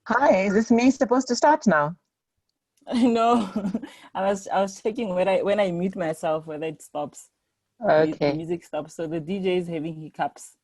Hi, is this me supposed to start now? No, I was checking when I mute myself whether it stops. The Okay. music stops. So the DJ is having hiccups.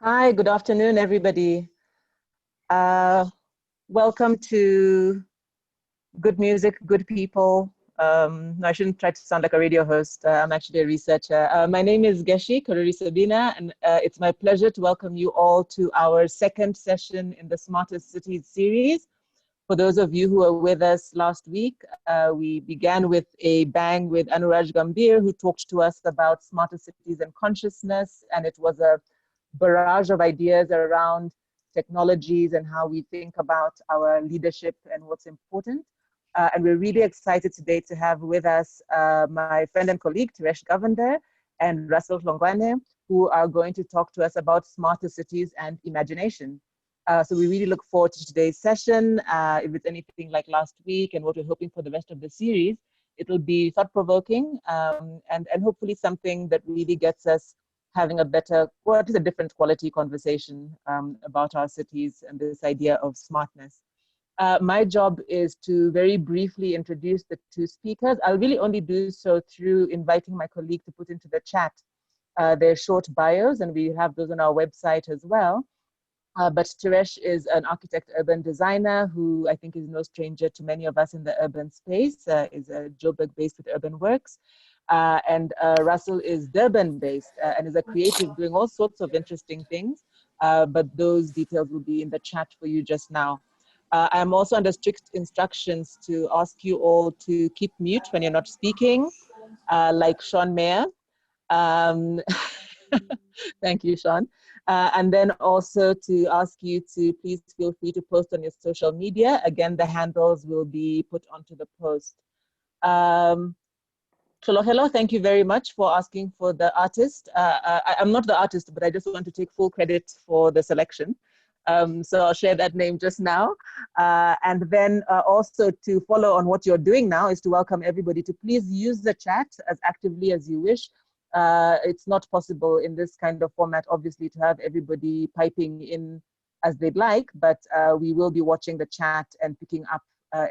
Hi, good afternoon, everybody. Welcome to Good Music, Good People. No, I shouldn't try to sound like a radio host. I'm actually a researcher. My name is Geshi Karuri Sabina, and it's my pleasure to welcome you all to our second session in the Smartest Cities series. For those of you who were with us last week, we began with a bang with Anuraj Gambhir, who talked to us about smarter cities and consciousness, and it was a barrage of ideas around technologies and how we think about our leadership and what's important. And we're really excited today to have with us my friend and colleague, Teresh Govender and Russell Hlongwane, who are going to talk to us about smarter cities and imagination. So we really look forward to today's session. If it's anything like last week and what we're hoping for the rest of the series, it'll be thought-provoking and hopefully something that really gets us having a better, or at least a different quality conversation about our cities and this idea of smartness. My job is to very briefly introduce the two speakers. I'll really only do so through inviting my colleague to put into the chat their short bios, and we have those on our website as well. But Teresh is an architect, urban designer who I think is no stranger to many of us in the urban space, is Joburg-based with Urban Works. And Russell is Durban-based and is a creative doing all sorts of interesting things, but those details will be in the chat for you just now. I'm also under strict instructions to ask you all to keep mute when you're not speaking, like Sean Mayer. Thank you, Sean. And then also to ask you to please feel free to post on your social media. Again, the handles will be put onto the post. Hello, thank you very much for asking for the artist. I'm not the artist, but I just want to take full credit for the selection. So I'll share that name just now. And then also to follow on what you're doing now is to welcome everybody to please use the chat as actively as you wish. It's not possible in this kind of format, obviously, to have everybody piping in as they'd like, but we will be watching the chat and picking up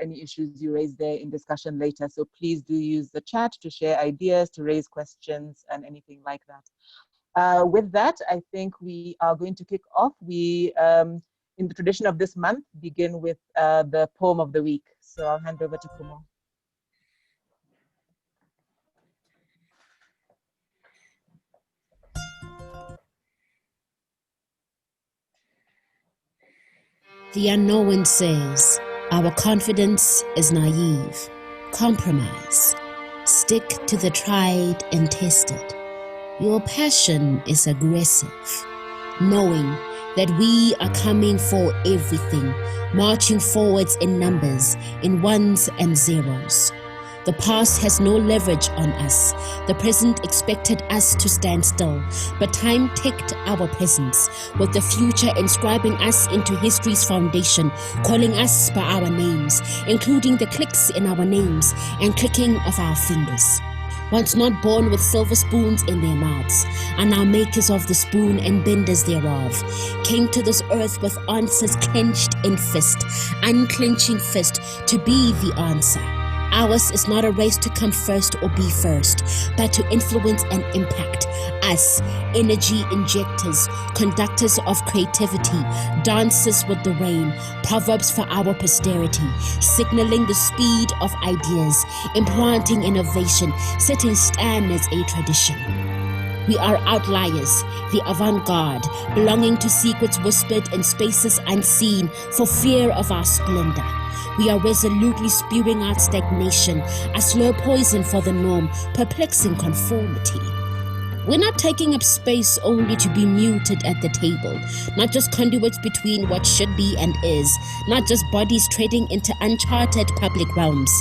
any issues you raise there in discussion later. So please do use the chat to share ideas, to raise questions, and anything like that. With that, I think we are going to kick off. We, in the tradition of this month, begin with the poem of the week. So I'll hand over to Kumo. The unknown says, our confidence is naive. Compromise. Stick to the tried and tested. Your passion is aggressive. Knowing that we are coming for everything, marching forwards in numbers, in ones and zeros. The past has no leverage on us. The present expected us to stand still, but time ticked our presence, with the future inscribing us into history's foundation, calling us by our names, including the clicks in our names and clicking of our fingers. Once not born with silver spoons in their mouths, are now makers of the spoon and benders thereof, came to this earth with answers clenched in fist, unclenching fist to be the answer. Ours is not a race to come first or be first, but to influence and impact us, energy injectors, conductors of creativity, dancers with the rain, proverbs for our posterity, signaling the speed of ideas, implanting innovation, setting standards a tradition. We are outliers, the avant-garde, belonging to secrets whispered in spaces unseen for fear of our splendor. We are resolutely spewing out stagnation, a slow poison for the norm, perplexing conformity. We're not taking up space only to be muted at the table, not just conduits between what should be and is, not just bodies trading into uncharted public realms,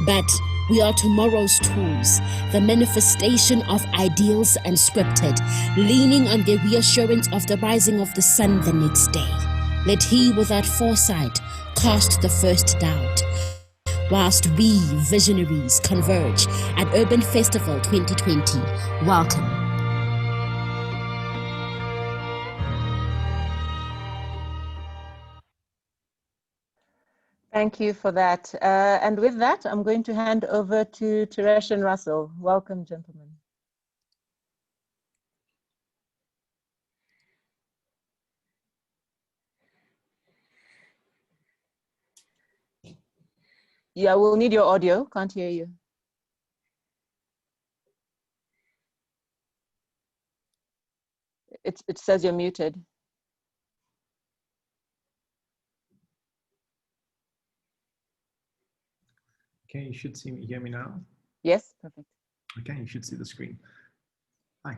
but we are tomorrow's tools, the manifestation of ideals unscripted, leaning on the reassurance of the rising of the sun the next day. Let he without foresight cast the first doubt, whilst we visionaries converge at Urban Festival 2020. Welcome. Thank you for that. And with that, I'm going to hand over to Teresh and Russell. Welcome, gentlemen. Yeah, we'll need your audio. Can't hear you. It says you're muted. Okay, you should hear me now. Yes, perfect. Okay, you should see the screen. Hi.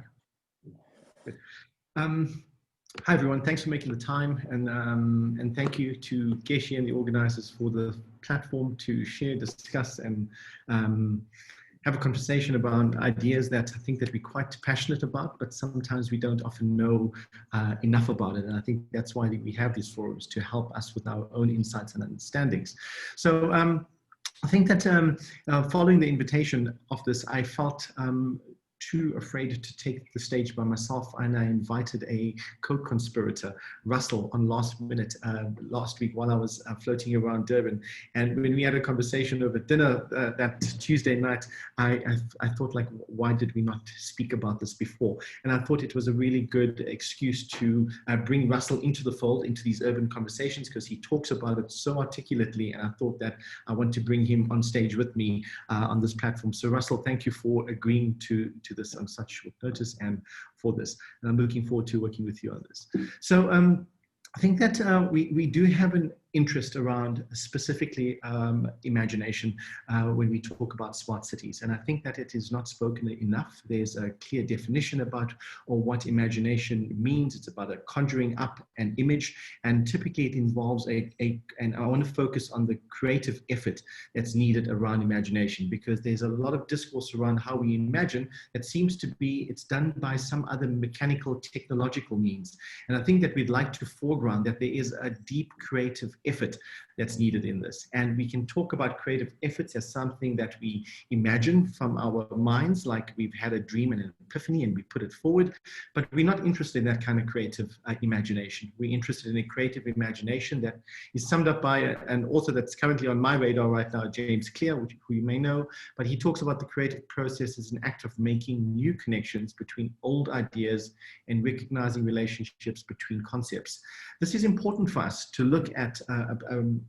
Good. Hi everyone, thanks for making the time, and thank you to Geshi and the organizers for the platform to share, discuss, and have a conversation about ideas that I think that we're quite passionate about, but sometimes we don't often know enough about it. And I think that's why we have these forums, to help us with our own insights and understandings. So I think that following the invitation of this, I felt too afraid to take the stage by myself, and I invited a co-conspirator, Russell, on last week while I was floating around Durban. And when we had a conversation over dinner that Tuesday night, I thought, like, why did we not speak about this before? And I thought it was a really good excuse to bring Russell into the fold, into these urban conversations, because he talks about it so articulately, and I thought that I want to bring him on stage with me on this platform. So Russell, thank you for agreeing to this on such short notice and for this. And I'm looking forward to working with you on this. So I think that we do have an interest around specifically imagination when we talk about smart cities. And I think that it is not spoken enough. There's a clear definition about or what imagination means. It's about a conjuring up an image, and typically it involves and I want to focus on the creative effort that's needed around imagination, because there's a lot of discourse around how we imagine that seems to be, it's done by some other mechanical technological means. And I think that we'd like to foreground that there is a deep creative effort that's needed in this. And we can talk about creative efforts as something that we imagine from our minds, like we've had a dream and epiphany and we put it forward, but we're not interested in that kind of creative imagination. We're interested in a creative imagination that is summed up by an author that's currently on my radar right now, James Clear, who you may know, but he talks about the creative process as an act of making new connections between old ideas and recognizing relationships between concepts. This is important for us to look at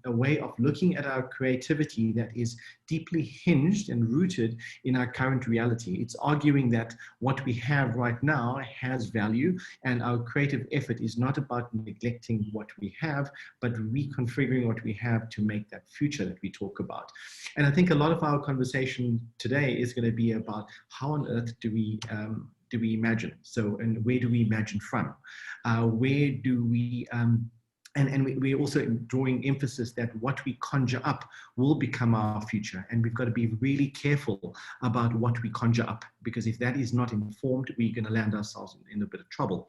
a way of looking at our creativity that is deeply hinged and rooted in our current reality. It's arguing that what we have right now has value, and our creative effort is not about neglecting what we have, but reconfiguring what we have to make that future that we talk about. And I think a lot of our conversation today is going to be about how on earth do we imagine? So, and where do we imagine from? Where do we, and we're also drawing emphasis that what we conjure up will become our future. And we've got to be really careful about what we conjure up, because if that is not informed, we're going to land ourselves in a bit of trouble.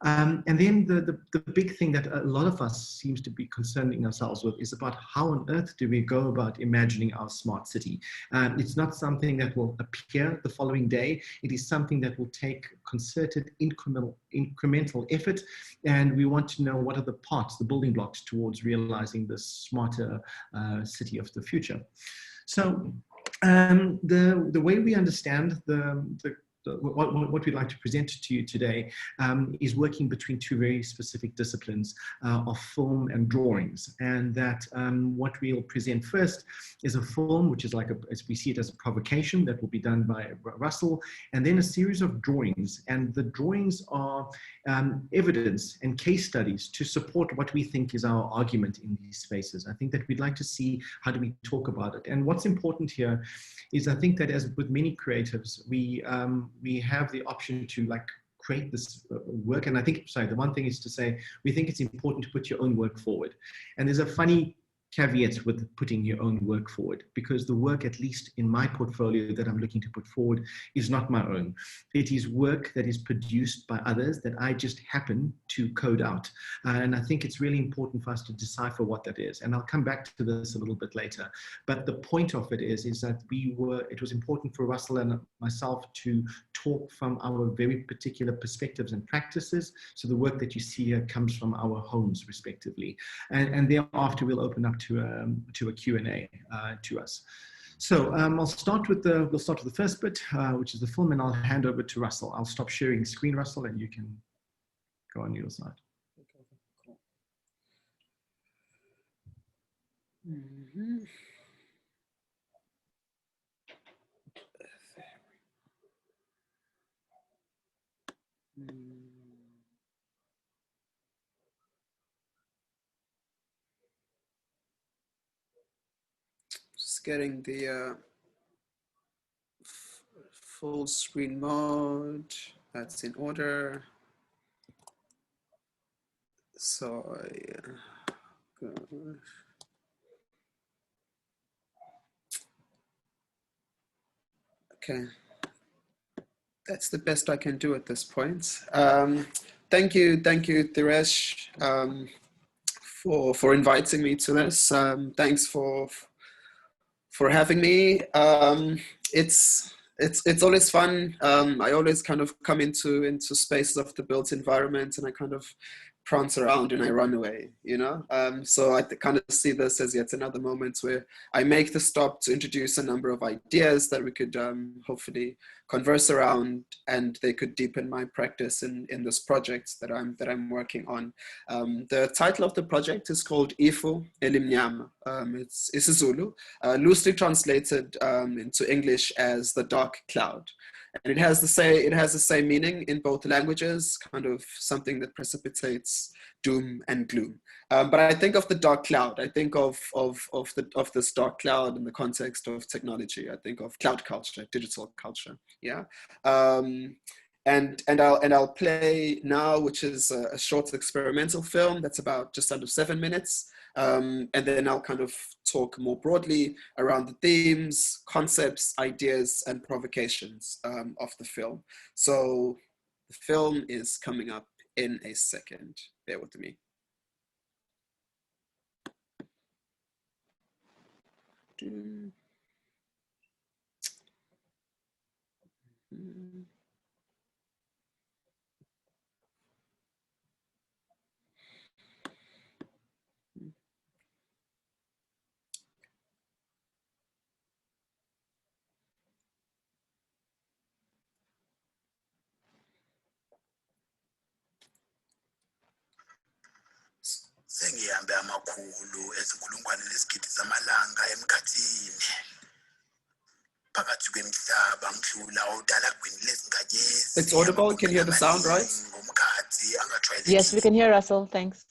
And then the big thing that a lot of us seems to be concerning ourselves with is about how on earth do we go about imagining our smart city. It's not something that will appear the following day. It is something that will take concerted incremental effort. And we want to know what are the parts, the building blocks towards realizing this smarter city of the future. So the way we understand what we'd like to present to you today is working between two very specific disciplines of film and drawings. And that what we'll present first is a film, which is like, as we see it, as a provocation that will be done by Russell, and then a series of drawings. And the drawings are evidence and case studies to support what we think is our argument in these spaces. I think that we'd like to see how do we talk about it. And what's important here is, I think that as with many creatives, we have the option to like create this work. And I think, sorry, the one thing is to say, we think it's important to put your own work forward. And there's a funny caveat with putting your own work forward, because the work, at least in my portfolio that I'm looking to put forward, is not my own. It is work that is produced by others that I just happen to code out. And I think it's really important for us to decipher what that is. And I'll come back to this a little bit later. But the point of it is that it was important for Russell and myself to talk from our very particular perspectives and practices. So the work that you see here comes from our homes, respectively. And thereafter, we'll open up to a Q&A to us. So we'll start with the first bit, which is the film, and I'll hand over to Russell. I'll stop sharing screen, Russell, and you can go on your side. Mm-hmm. Just getting the full screen mode. That's in order. So okay, that's the best I can do at this point. Thank you, Thiresh, for inviting me to this. Thanks for having me. It's always fun. I always kind of come into spaces of the built environment, and I kind of prance around and I run away, you know? So I kind of see this as yet another moment where I make the stop to introduce a number of ideas that we could hopefully converse around, and they could deepen my practice in this project that I'm working on. The title of the project is called Ifu Elimnyama. It's isiZulu, loosely translated into English as the dark cloud. And it has the same meaning in both languages, kind of something that precipitates doom and gloom. But I think of the dark cloud. I think of this dark cloud in the context of technology. I think of cloud culture, digital culture. Yeah. And I'll play now, which is a short experimental film that's about just under 7 minutes. And then I'll kind of talk more broadly around the themes, concepts, ideas, and provocations of the film. So the film is coming up in a second. Bear with me. mhlawumbe amakhulu ezinkulungwane nezigidi zamalanga emkhathini phakathi kwemihlaba ngidlula udala gwini lezinkanyezi. It's audible. You can hear the sound, right? Ngomkhathi angajwayelekile. Yes, we can hear Russell. Thanks.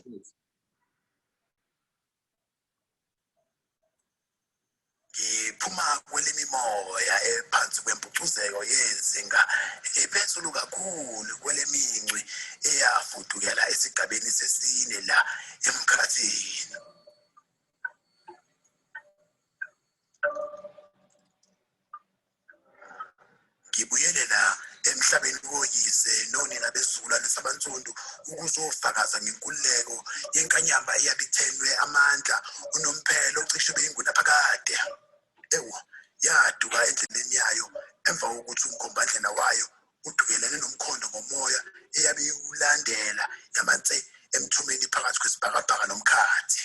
Ngiphuma kwelemimoya ephansi kwempucuzeko yezinga ephezulu kakhulu kwelemincwi eyafudukela esigabeni sesine la emkhathini. Ngibuyelela emhlabeni woyise nonina besizukulwane sabansundu ukuzofakaza ngenkululeko yenkanyamba eyabithenwe amandla unomphelo ocishe beyingunaphakade. Ewu, yaduka endleleni yayo emva kokuthi umkhombandlela wayo udukelene nomkhondo ngomoya eyabe iwulandela yamanse emthumeni phakathi kwesibhakabhaka nomkhathi.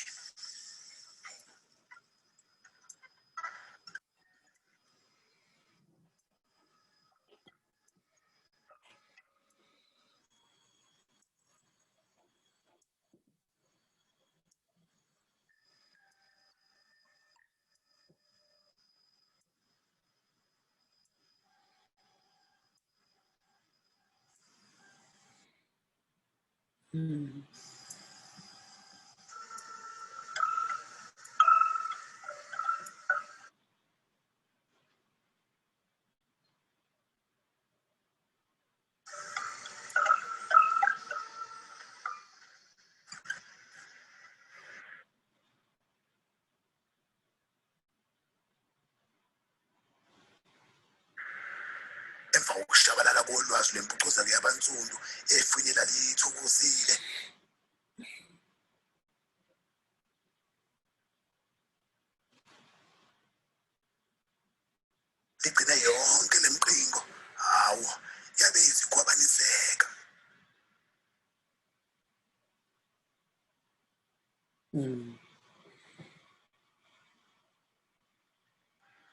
Emva kokushabalala kolwazi lwempucuzeko yabansundu efinyela lithukuzile. Ligcine yonke lemqingo. Hawu, yabe izikhwabaniseka.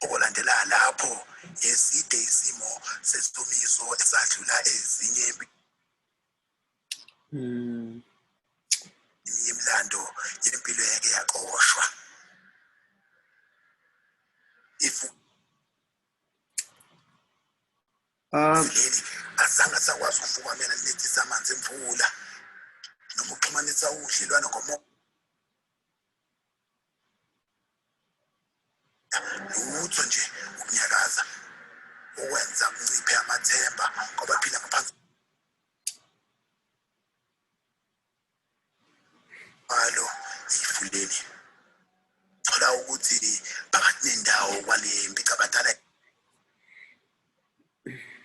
Okulandela lapho eside isimo sesomiso esadlula ezinye imilando yempilo yake yaqoshwa. Leli azange sakwazi ukufukamela nethisa amanzi emvula noma ukuxhumanisa udlelwano ngomoya. Lutho nje ukunyakaza ukwenza kunciphe amathemba kwabaphila ngaphansi alo ifuleli. Thola ukuthi phakathi nendawo kwale mpicabadala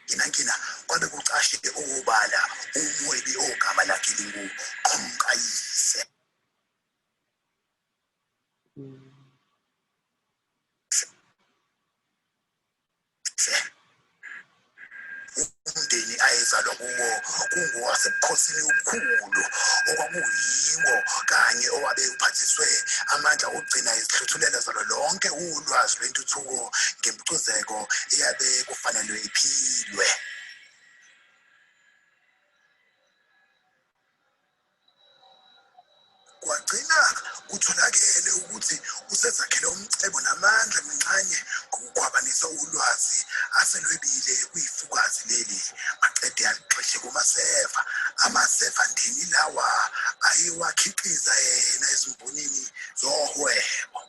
inankina kwabe kucashe obala umwebi ogama lakhe linguQomqayise. Umndeni ayezalwa kuwo kungowasebukhosini obukhulu okwakuyiwo kanye owabe uphathiswe amandla okugcina izihluthulelo zalo lonke ulwazi lwentuthuko ngempucuzeko eyabe kufanele iphilwe. Kwagcina kutholakele ukuthi usezakhele umcebo namandla mncane ngokukhwabanisa ulwazi aselwebile kuyifukazi leli. Maqede alixeshe kumaseva. Amaseva ndeni lawa ayewakhiqiza yena ezimbonini zohwebo.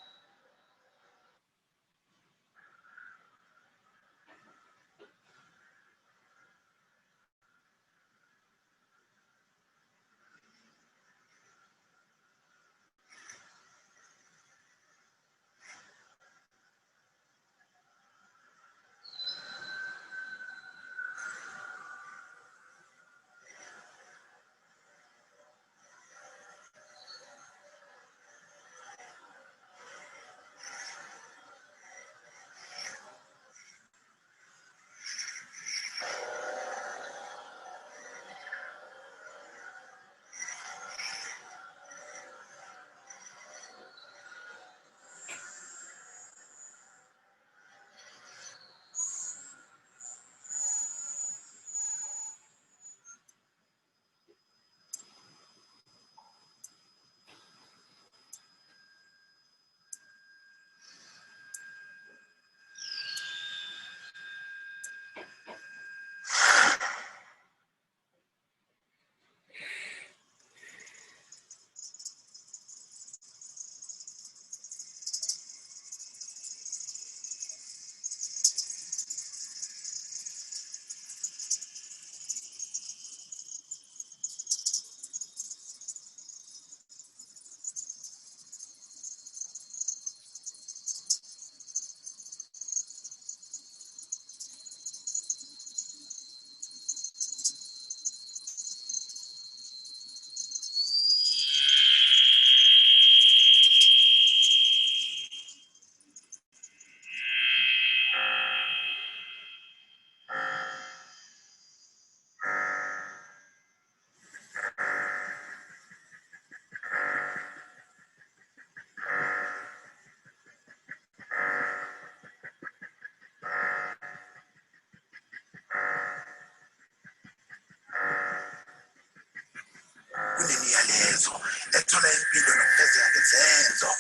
ukuthola impilo nokufezeka ngezenzo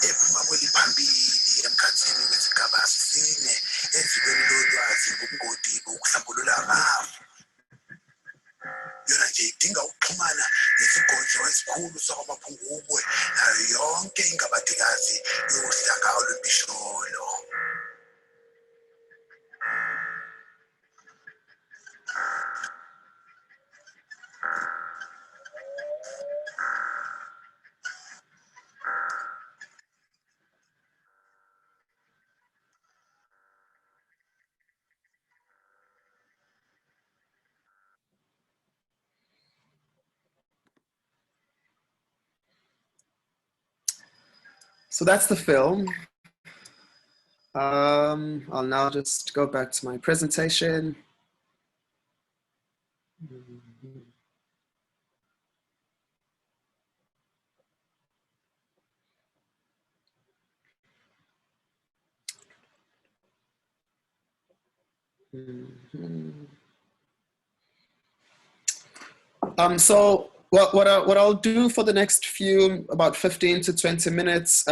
ephuma kweli phambili emkhathini wesigaba sine enzikweni lolwazi ngobungodi bokuhlambulula amafu. Yona nje idinga ukuxhumana nesigodlo esikhulu sakwamaphungubwe nayo yonke ingabadikazi yohlanga olwempisholo. So that's the film. I'll now just go back to my presentation. So what I'll do for the next few, about 15 to 20 minutes,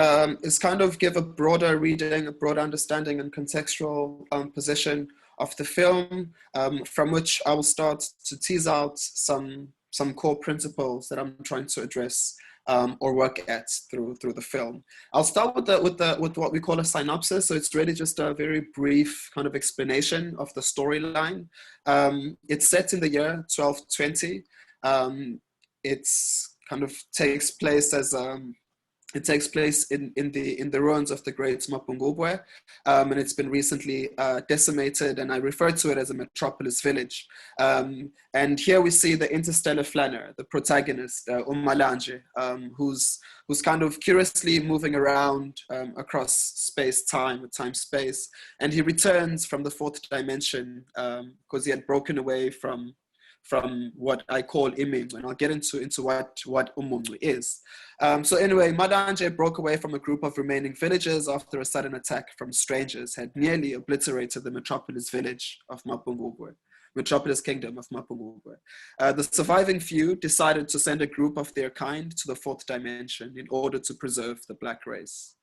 is kind of give a broader reading, a broader understanding and contextual position of the film, from which I will start to tease out some core principles that I'm trying to address or work at through the film. I'll start with what we call a synopsis. So it's really just a very brief kind of explanation of the storyline. It's set in the year 1220. It's kind of takes place as it takes place in the ruins of the great Mapungubwe, and it's been recently decimated, and I refer to it as a metropolis village. And here we see the interstellar flanner, the protagonist, Umalanje, who's kind of curiously moving around across space-time, time-space, and he returns from the fourth dimension because he had broken away from what I call Iming, and I'll get into what Umungu is. So anyway, Malanje broke away from a group of remaining villagers after a sudden attack from strangers had nearly obliterated the metropolis village of Mapungubwe, metropolis kingdom of Mapungubwe. The surviving few decided to send a group of their kind to the fourth dimension in order to preserve the black race.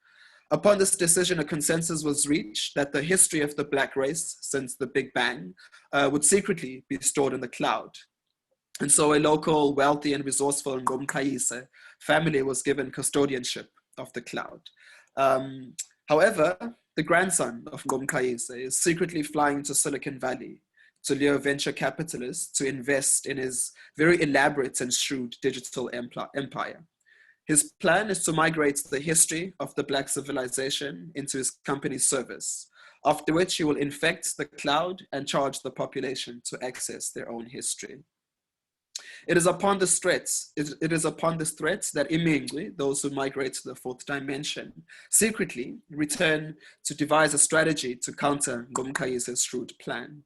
Upon this decision, a consensus was reached that the history of the black race since the Big Bang would secretly be stored in the cloud. And so a local, wealthy and resourceful Ngomkayise family was given custodianship of the cloud. However, the grandson of Ngomkayise is secretly flying to Silicon Valley to lure venture capitalists to invest in his very elaborate and shrewd digital empire. His plan is to migrate the history of the black civilization into his company's service, after which he will infect the cloud and charge the population to access their own history. It is upon this threat that Imingwe, those who migrate to the fourth dimension, secretly return to devise a strategy to counter Ngomkayise's shrewd plan.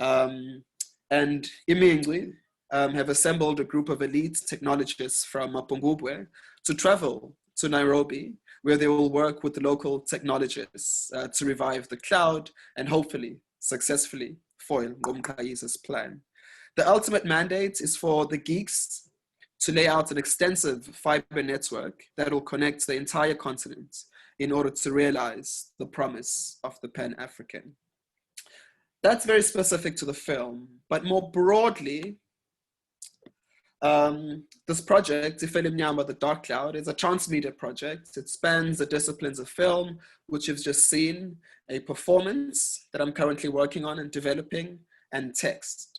And Imingwe have assembled a group of elite technologists from Mapungubwe to travel to Nairobi, where they will work with the local technologists to revive the cloud and hopefully successfully foil Ngomkayise's plan. The ultimate mandate is for the geeks to lay out an extensive fiber network that will connect the entire continent in order to realize the promise of the Pan-African. That's very specific to the film, but more broadly, this project, Ifele Mnyama, The Dark Cloud, is a transmedia project. It spans the disciplines of film, which you've just seen, a performance that I'm currently working on and developing, and text.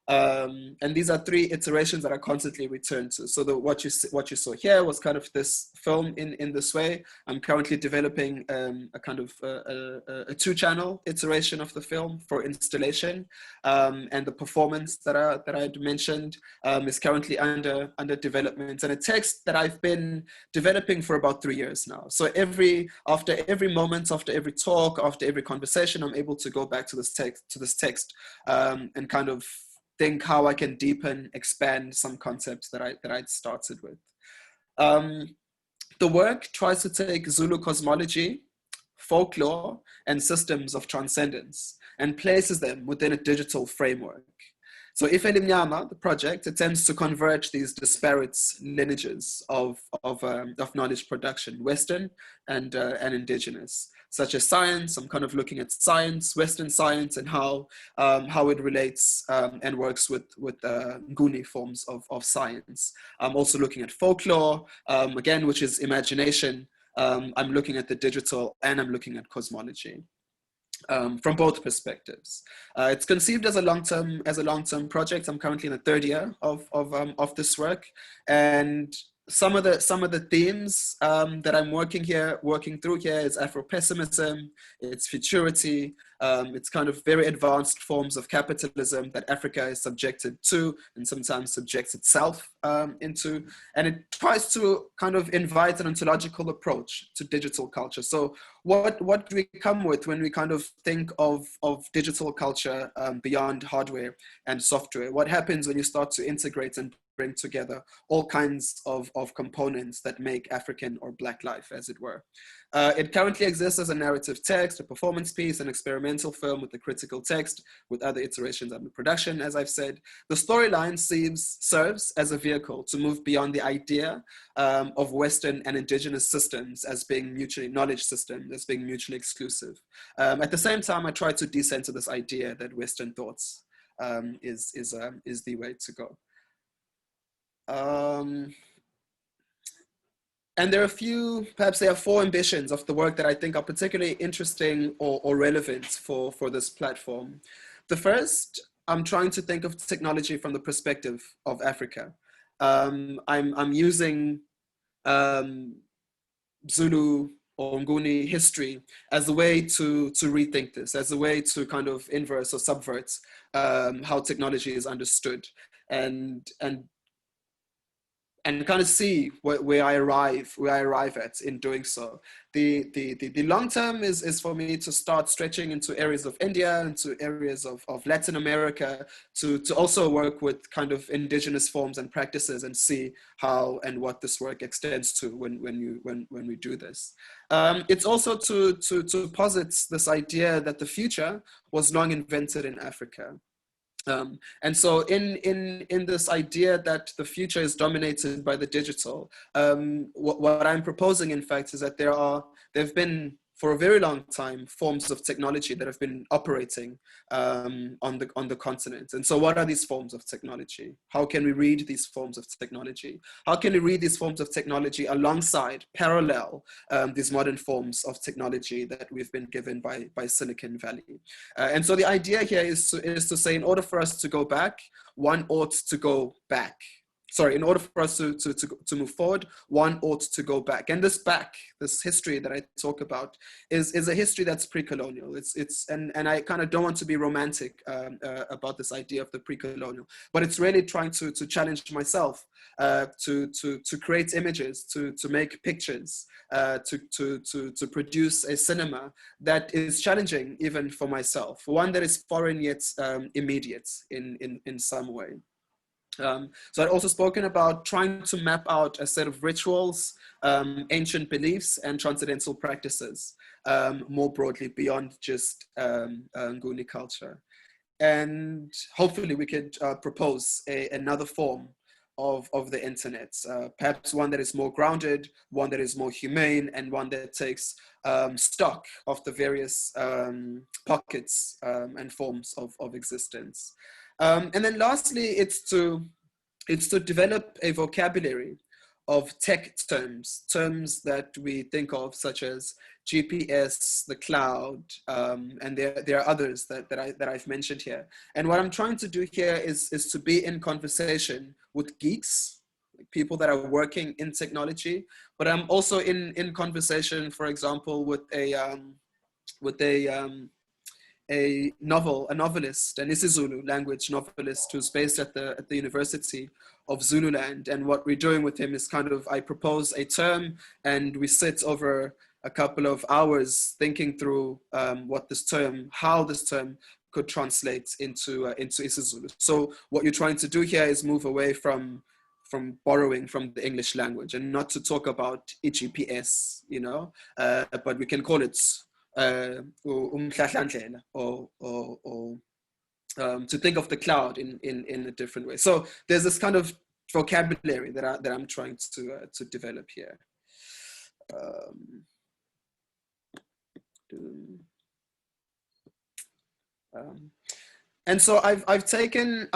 And these are three iterations that I constantly return to. So what you saw here was kind of this film in this way. I'm currently developing a kind of a two-channel iteration of the film for installation, and the performance that I had mentioned is currently under development, and a text that I've been developing for about 3 years now. So after every moment, after every talk, after every conversation, I'm able to go back to this text and kind of think how I can deepen, expand some concepts that I'd started with. The work tries to take Zulu cosmology, folklore, and systems of transcendence and places them within a digital framework. So Ife Limnyama, the project, attempts to converge these disparate lineages of knowledge production, Western and indigenous, such as science. I'm kind of looking at science, Western science, and how it relates and works with Nguni forms of science. I'm also looking at folklore, again, which is imagination. I'm looking at the digital, and I'm looking at cosmology. From both perspectives. It's conceived as a long-term project. I'm currently in the third year of this work, and some of the themes that I'm working through here is Afro-pessimism, it's futurity, it's kind of very advanced forms of capitalism that Africa is subjected to and sometimes subjects itself into, and it tries to kind of invite an ontological approach to digital culture. So what do we come with when we kind of think of digital culture beyond hardware and software? What happens when you start to integrate and bring together all kinds of components that make African or Black life, as it were? It currently exists as a narrative text, a performance piece, an experimental film with a critical text, with other iterations under production, as I've said. The storyline serves as a vehicle to move beyond the idea of Western and indigenous systems as being knowledge systems, as being mutually exclusive. At the same time, I try to decenter this idea that Western thoughts is the way to go. And there are four ambitions of the work that I think are particularly interesting or relevant for this platform. The first, I'm trying to think of technology from the perspective of Africa. I'm using Zulu or Nguni history as a way to rethink this, as a way to kind of inverse or subvert how technology is understood, and kind of see where I arrive at in doing so. The long term is for me to start stretching into areas of India, into areas of Latin America, to also work with kind of indigenous forms and practices and see how and what this work extends to when we do this. It's also to posit this idea that the future was long invented in Africa. And so in this idea that the future is dominated by the digital, what I'm proposing, in fact, is that there have been, for a very long time, forms of technology that have been operating on the continent. And so what are these forms of technology? How can we read these forms of technology? How can we read these forms of technology alongside, parallel, these modern forms of technology that we've been given by Silicon Valley? And so the idea here is to say, in order for us to go back, one ought to go back. Sorry, in order for us to move forward, one ought to go back. And this history that I talk about is a history that's pre-colonial. And I kind of don't want to be romantic about this idea of the pre-colonial, but it's really trying to challenge myself to create images, to make pictures, to produce a cinema that is challenging even for myself, one that is foreign yet immediate in some way. So I'd also spoken about trying to map out a set of rituals, ancient beliefs, and transcendental practices more broadly beyond just Nguni culture. And hopefully we could propose another form of the internet, perhaps one that is more grounded, one that is more humane, and one that takes stock of the various pockets and forms of existence. And then lastly, it's to develop a vocabulary of tech terms that we think of, such as GPS, the cloud, and there are others that I've mentioned here. And what I'm trying to do here is to be in conversation with geeks, people that are working in technology, but I'm also in conversation, for example, with a novelist, an isiZulu language novelist who's based at the University of Zululand. And what we're doing with him is kind of, I propose a term and we sit over a couple of hours thinking through how this term could translate into isiZulu. So what you're trying to do here is move away from borrowing from the English language and not to talk about GPS, but we can call it umhlahlandlela or to think of the cloud in a different way. So there's this kind of vocabulary that I'm trying to develop here. And so I've taken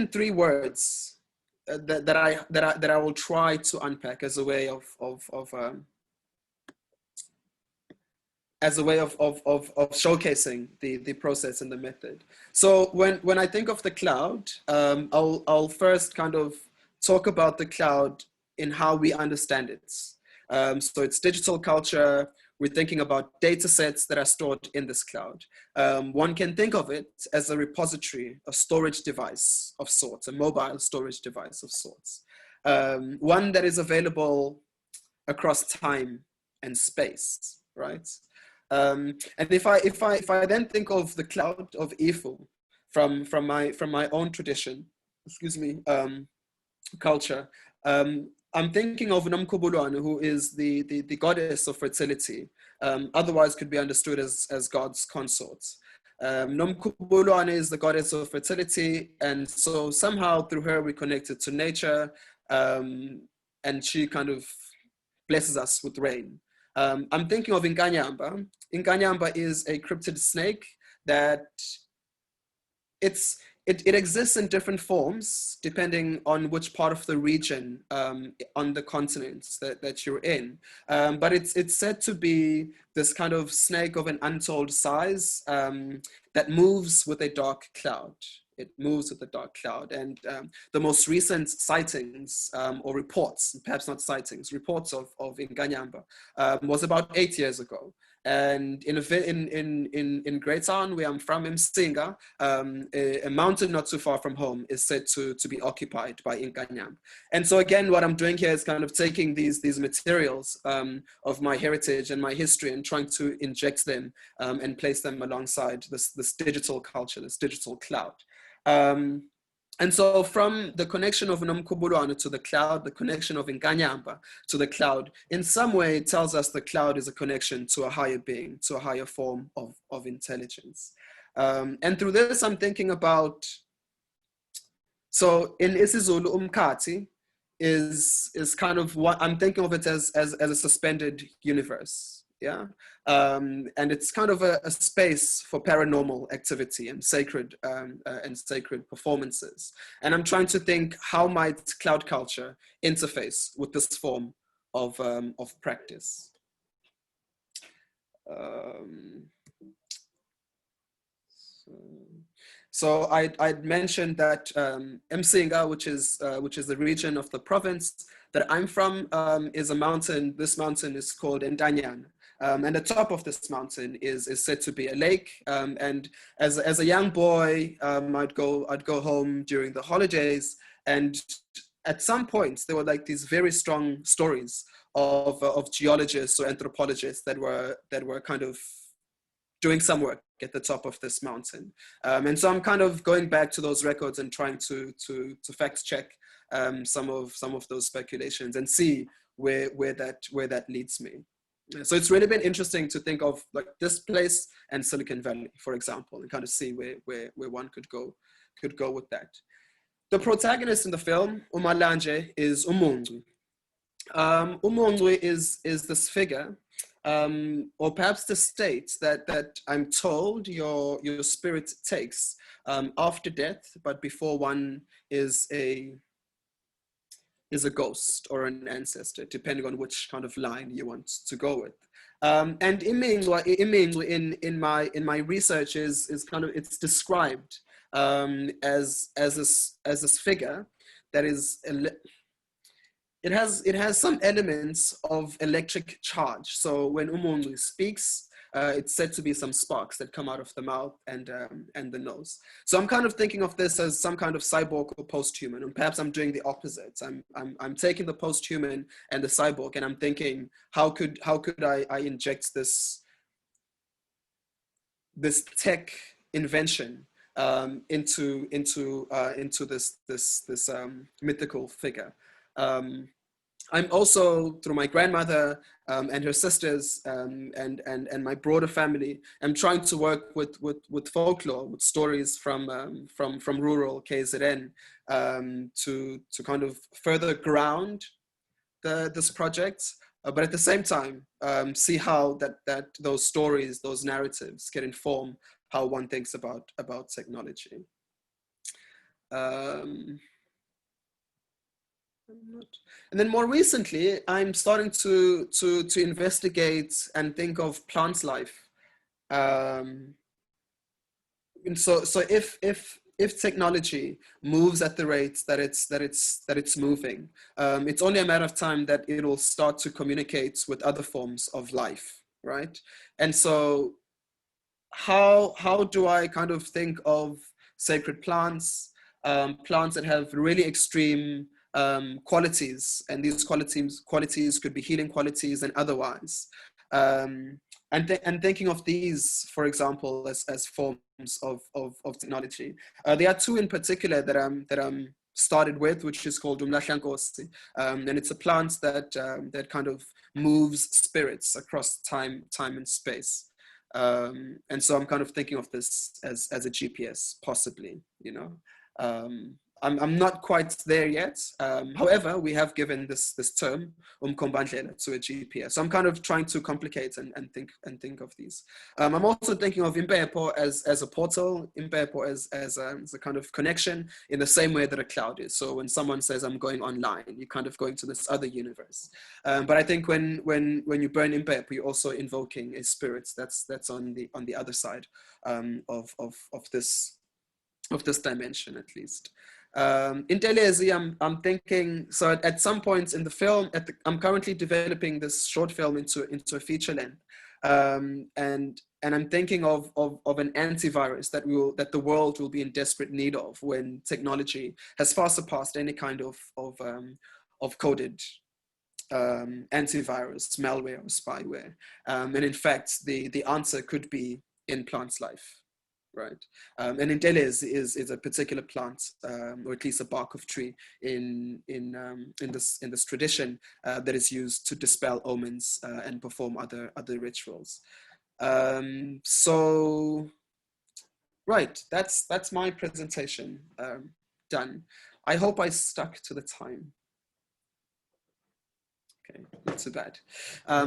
3 words that I will try to unpack as a way of showcasing the process and the method. So when I think of the cloud, I'll first kind of talk about the cloud in how we understand it. So it's digital culture. We're thinking about data sets that are stored in this cloud. One can think of it as a repository, a storage device of sorts, a mobile storage device of sorts. One that is available across time and space, right? And if I then think of the cloud of Ifu from my own tradition, culture, I'm thinking of Nomkhubulwane, who is the goddess of fertility, otherwise could be understood as God's consort. Nomkhubulwane is the goddess of fertility, and so somehow through her we connected to nature, and she kind of blesses us with rain. I'm thinking of Inganyamba. Inganyamba is a cryptid snake that it exists in different forms depending on which part of the region on the continents that you're in. But it's said to be this kind of snake of an untold size that moves with a dark cloud. It moves with a dark cloud. And the most recent sightings or reports, perhaps not sightings, reports of Inganyamba was about 8 years ago. And in Greytown, where I'm from, Msinga, a mountain not too far from home is said to be occupied by Inganyamba. And so again, what I'm doing here is kind of taking these materials of my heritage and my history and trying to inject them and place them alongside this digital culture, this digital cloud. And so from the connection of Nomkhubulwane to the cloud, the connection of Inganyamba to the cloud, in some way it tells us the cloud is a connection to a higher being, to a higher form of intelligence. And through this, I'm thinking about, so in isiZulu, umkhathi is kind of what I'm thinking of it as a suspended universe. Yeah, and it's kind of a space for paranormal activity and sacred performances. And I'm trying to think, how might cloud culture interface with this form of practice? So I'd mentioned that Msinga, which is the region of the province that I'm from, is a mountain. This mountain is called Ndanyana. And the top of this mountain is said to be a lake. And as a young boy, I'd go home during the holidays, and at some point there were like these very strong stories of geologists or anthropologists that were kind of doing some work at the top of this mountain. And so I'm kind of going back to those records and trying to fact check some of those speculations and see where that leads me. So it's really been interesting to think of like this place and Silicon Valley, for example, and kind of see where one could go with that. The protagonist in the film, Umalanje, is Umungcu. Umungcu is this figure, or perhaps the state that I'm told your spirit takes after death, but before one is a ghost or an ancestor, depending on which kind of line you want to go with. And Imengwa in my research is kind of, it's described as this figure that is, it has some elements of electric charge. So when Umungcu speaks, it's said to be some sparks that come out of the mouth and the nose. So I'm kind of thinking of this as some kind of cyborg or post-human, and perhaps I'm doing the opposite. I'm taking the post-human and the cyborg, and I'm thinking, how could I inject this tech invention into this mythical figure. I'm also, through my grandmother and her sisters and my broader family, I'm trying to work with folklore, with stories from rural KZN, to kind of further ground this project, but at the same time, see how that those stories, those narratives can inform how one thinks about technology. And then more recently, I'm starting to investigate and think of plant life. And so if technology moves at the rate that it's moving, it's only a matter of time that it will start to communicate with other forms of life, right? And so how do I kind of think of sacred plants, plants that have really extreme qualities, and these qualities could be healing qualities and otherwise, and thinking of these, for example, as forms of technology. There are two in particular that I'm started with, which is called umlahlankosi, and it's a plant that kind of moves spirits across time and space. And so I'm kind of thinking of this as a GPS, possibly, you know. I'm not quite there yet. However, we have given this term Mandela to a GPS. So I'm kind of trying to complicate and think of these. I'm also thinking of Impepo as a portal, Impepo as a kind of connection, in the same way that a cloud is. So when someone says I'm going online, you're kind of going to this other universe. But I think when you burn Impepo, you're also invoking a spirit that's on the other side of this dimension, at least. In Telezi, I'm thinking, so at some point in the film, I'm currently developing this short film into a feature length, and I'm thinking of an antivirus that the world will be in desperate need of when technology has far surpassed any kind of coded antivirus, malware, or spyware, and in fact, the answer could be in plants' life. Right, and Ndele is a particular plant, or at least a bark of tree in this tradition that is used to dispel omens and perform other rituals. So, right, that's my presentation done. I hope I stuck to the time. Okay, not too bad.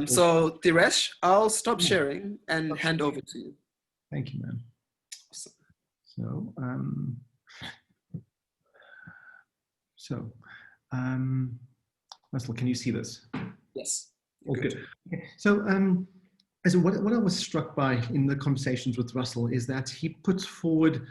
So Diresh, I'll stop sharing and hand over to you. Thank you, man. Russell, can you see this? Yes. Oh, good. Okay. So, what I was struck by in the conversations with Russell is that he puts forward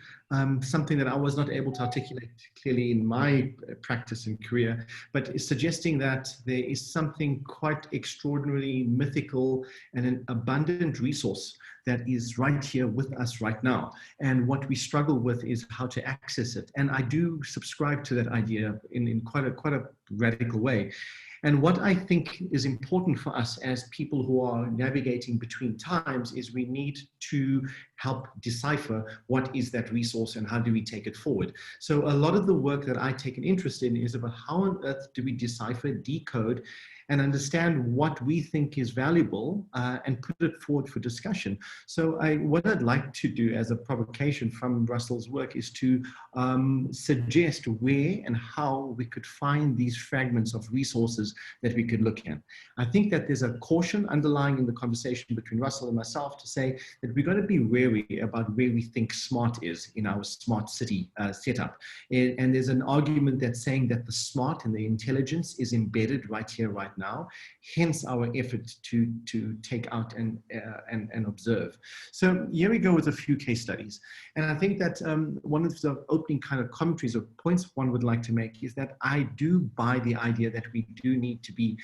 something that I was not able to articulate clearly in my practice and career, but is suggesting that there is something quite extraordinarily mythical and an abundant resource that is right here with us right now. And what we struggle with is how to access it. And I do subscribe to that idea in quite a radical way. And what I think is important for us as people who are navigating between times is we need to help decipher what is that resource and how do we take it forward. So a lot of the work that I take an interest in is about how on earth do we decipher, decode, and understand what we think is valuable and put it forward for discussion. So what I'd like to do as a provocation from Russell's work is to suggest where and how we could find these fragments of resources that we could look at. I think that there's a caution underlying in the conversation between Russell and myself to say that we've got to be wary about where we think smart is in our smart city setup. And there's an argument that's saying that the smart and the intelligence is embedded right here, right now, hence our effort to take out and observe. So here we go with a few case studies. And I think that one of the opening kind of commentaries or points one would like to make is that I do buy the idea that we do need to be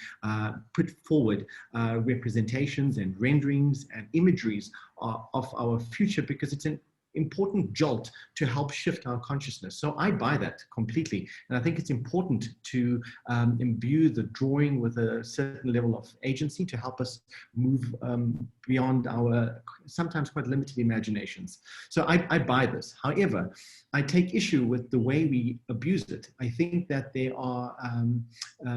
put forward representations and renderings and imageries of our future, because it's an important jolt to help shift our consciousness. So I buy that completely. And I think it's important to imbue the drawing with a certain level of agency to help us move beyond our sometimes quite limited imaginations. So I buy this. However, I take issue with the way we abuse it. I think that there are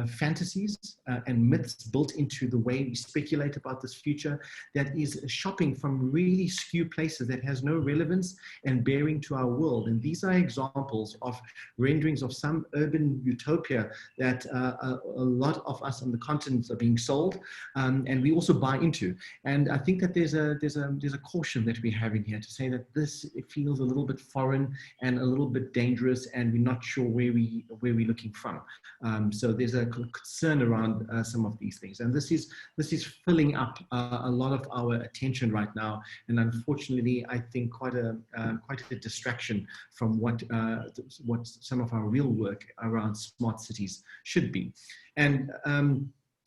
fantasies and myths built into the way we speculate about this future that is shopping from really skewed places that has no relevance and bearing to our world. And these are examples of renderings of some urban utopia that a lot of us on the continent are being sold, and we also buy into. And I think that there's a caution that we have in here to say that this feels a little bit foreign and a little bit dangerous, and we're not sure where we're looking from. So there's a concern around some of these things, and this is filling up a lot of our attention right now, and unfortunately, I think quite a distraction from what some of our real work around smart cities should be. And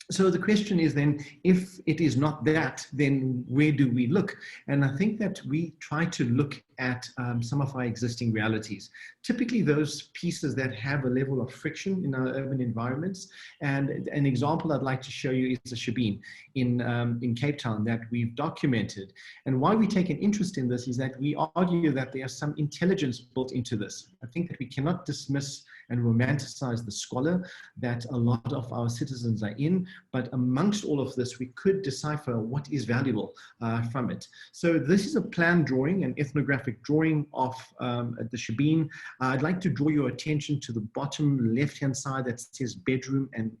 so the question is then, if it is not that, then where do we look? And I think that we try to look at some of our existing realities, typically those pieces that have a level of friction in our urban environments. And an example I'd like to show you is the shebeen in Cape Town that we've documented. And why we take an interest in this is that we argue that there's some intelligence built into this. I think that we cannot dismiss and romanticize the squalor that a lot of our citizens are in, but amongst all of this, we could decipher what is valuable from it. So this is a plan drawing, an ethnographic drawing of the shebeen. I'd like to draw your attention to the bottom left-hand side that says bedroom and,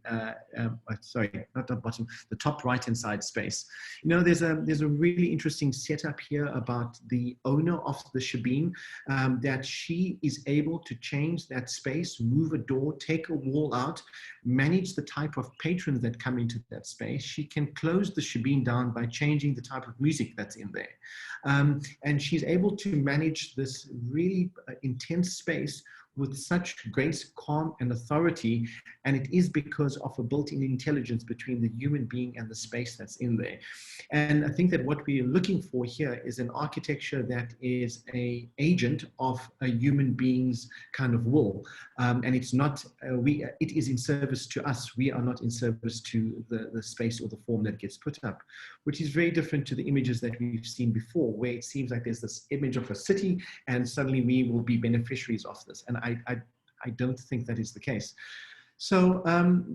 sorry, not the bottom, the top right-hand side space. You know, there's a really interesting setup here about the owner of the shebeen, that she is able to change that space, move a door, take a wall out, manage the type of patrons that come into that space. She can close the shebeen down by changing the type of music that's in there. And she's able to manage this really intense space with such grace, calm, and authority, and it is because of a built-in intelligence between the human being and the space that's in there. And I think that what we are looking for here is an architecture that is an agent of a human being's kind of will, and it's not, it is in service to us. We are not in service to the space or the form that gets put up, which is very different to the images that we've seen before, where it seems like there's this image of a city and suddenly we will be beneficiaries of this. And I don't think that is the case. So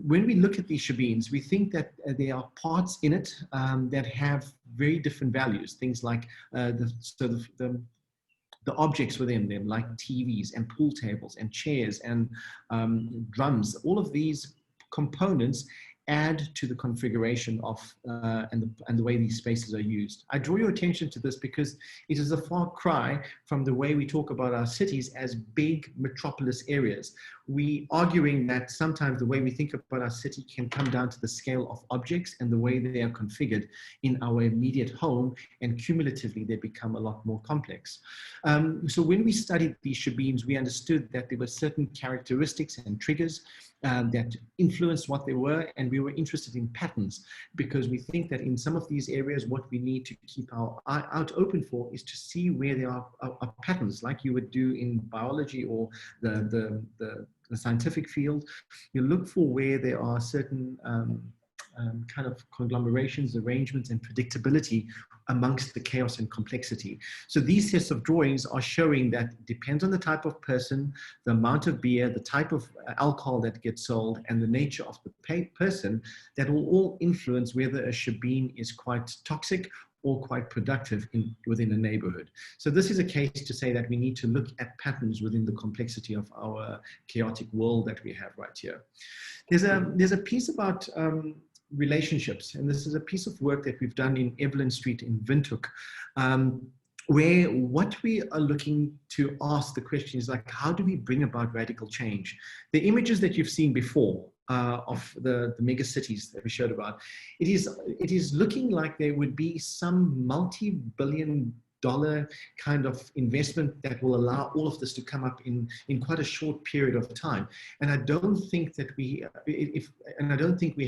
when we look at these shebeens, we think that there are parts in it that have very different values. Things like the objects within them, like TVs and pool tables and chairs and drums. All of these components add to the configuration of and the way these spaces are used. I draw your attention to this because it is a far cry from the way we talk about our cities as big metropolis areas. We arguing that sometimes the way we think about our city can come down to the scale of objects and the way they are configured in our immediate home, and cumulatively they become a lot more complex. So when we studied these shebeens, we understood that there were certain characteristics and triggers that influenced what they were, and we were interested in patterns because we think that in some of these areas what we need to keep our eye out open for is to see where there are patterns, like you would do in biology or the scientific field. You look for where there are certain kind of conglomerations, arrangements, and predictability amongst the chaos and complexity. So these sets of drawings are showing that it depends on the type of person, the amount of beer, the type of alcohol that gets sold, and the nature of the person, that will all influence whether a shebeen is quite toxic or quite productive within a neighborhood. So this is a case to say that we need to look at patterns within the complexity of our chaotic world that we have right here. There's a piece about relationships, and this is a piece of work that we've done in Evelyn Street in Windhoek, where what we are looking to ask the question is like, how do we bring about radical change? The images that you've seen before of the mega cities that we showed about, it is looking like there would be some multi-billion dollar kind of investment that will allow all of this to come up in quite a short period of time. And I don't think that we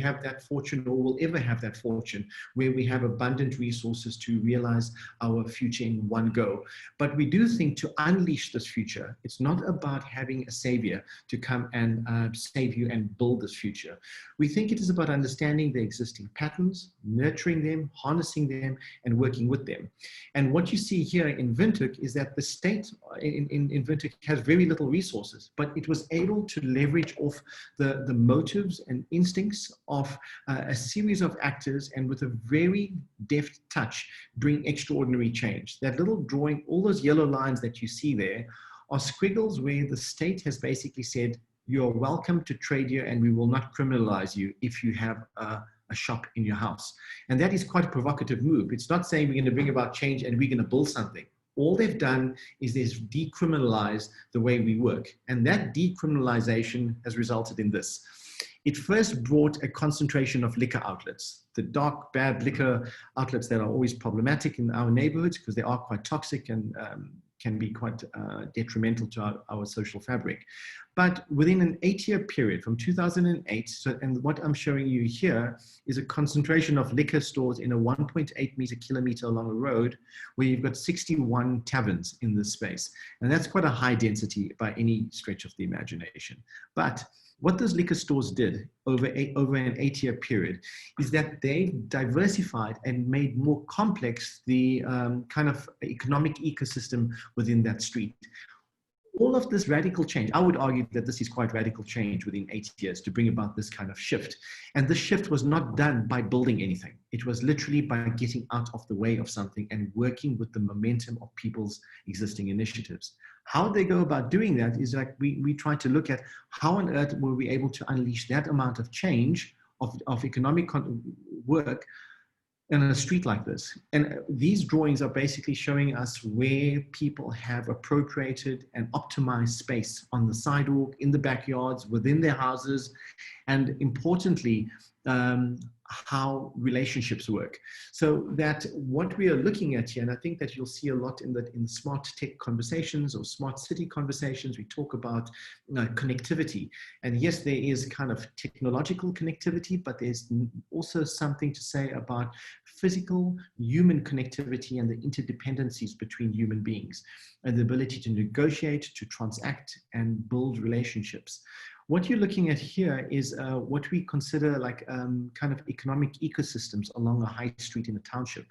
have that fortune, or will ever have that fortune, where we have abundant resources to realize our future in one go. But we do think to unleash this future, it's not about having a savior to come and save you and build this future. We think it is about understanding the existing patterns, nurturing them, harnessing them, and working with them. And what you see here in Windhoek is that the state in Windhoek has very little resources, but it was able to leverage off the motives and instincts of a series of actors, and with a very deft touch, bring extraordinary change. That little drawing, all those yellow lines that you see there, are squiggles where the state has basically said, you're welcome to trade here, and we will not criminalize you if you have a shop in your house. And that is quite a provocative move. It's not saying we're going to bring about change and we're going to build something. All they've done is they've decriminalized the way we work. And that decriminalization has resulted in this. It first brought a concentration of liquor outlets, the dark, bad liquor outlets that are always problematic in our neighborhoods because they are quite toxic and can be quite detrimental to our social fabric. But within an 8-year period from 2008, and what I'm showing you here is a concentration of liquor stores in a 1.8 kilometer long road, where you've got 61 taverns in this space. And that's quite a high density by any stretch of the imagination. But what those liquor stores did over an 8-year period is that they diversified and made more complex the kind of economic ecosystem within that street. All of this radical change, I would argue that this is quite radical change within 8 years to bring about this kind of shift. And this shift was not done by building anything. It was literally by getting out of the way of something and working with the momentum of people's existing initiatives. How they go about doing that is like we try to look at how on earth were we able to unleash that amount of change of economic work in a street like this. And these drawings are basically showing us where people have appropriated and optimized space on the sidewalk, in the backyards, within their houses, and importantly, how relationships work. So that what we are looking at here, and I think that you'll see a lot in the smart tech conversations or smart city conversations, we talk about connectivity. And yes, there is kind of technological connectivity, but there's also something to say about physical human connectivity and the interdependencies between human beings, and the ability to negotiate, to transact, and build relationships. What you're looking at here is what we consider like kind of economic ecosystems along a high street in a township.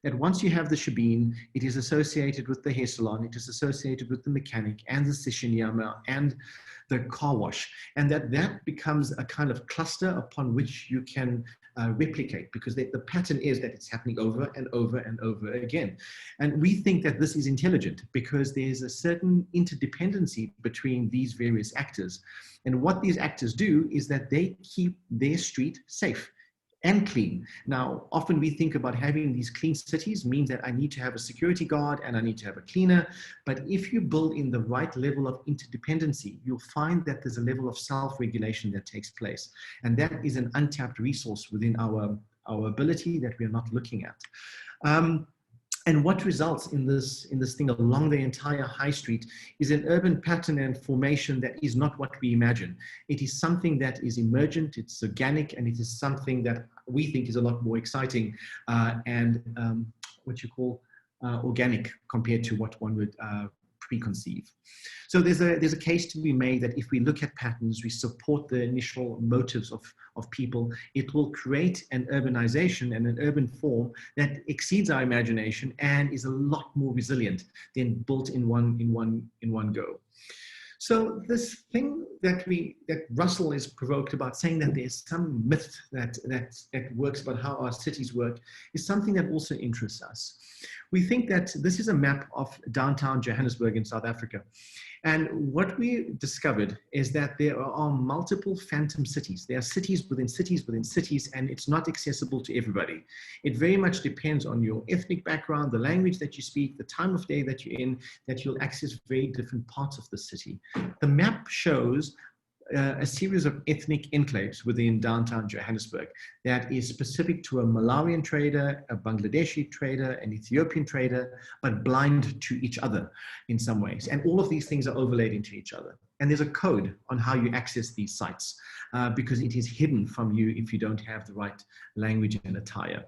That once you have the shebeen, it is associated with the hair salon, it is associated with the mechanic and the sishinyama and the car wash. And that becomes a kind of cluster upon which you can replicate, because the pattern is that it's happening over and over and over again. And we think that this is intelligent because there's a certain interdependency between these various actors. And what these actors do is that they keep their street safe and clean. Now, often we think about having these clean cities means that I need to have a security guard and I need to have a cleaner. But if you build in the right level of interdependency, you'll find that there's a level of self-regulation that takes place. And that is an untapped resource within our ability that we are not looking at. And what results in this thing along the entire high street is an urban pattern and formation that is not what we imagine. It is something that is emergent, it's organic, and it is something that we think is a lot more exciting and what you call organic compared to what one would preconceive. So there's a case to be made that if we look at patterns, we support the initial motives of people, it will create an urbanization and an urban form that exceeds our imagination and is a lot more resilient than built in one go. So this thing that Russell is provoked about, saying that there's some myth that works about how our cities work, is something that also interests us. We think that this is a map of downtown Johannesburg in South Africa. And what we discovered is that there are multiple phantom cities. There are cities within cities within cities, and it's not accessible to everybody. It very much depends on your ethnic background, the language that you speak, the time of day that you're in, that you'll access very different parts of the city. The map shows a series of ethnic enclaves within downtown Johannesburg that is specific to a Malawian trader, a Bangladeshi trader, an Ethiopian trader, but blind to each other in some ways. And all of these things are overlaid into each other. And there's a code on how you access these sites because it is hidden from you if you don't have the right language and attire.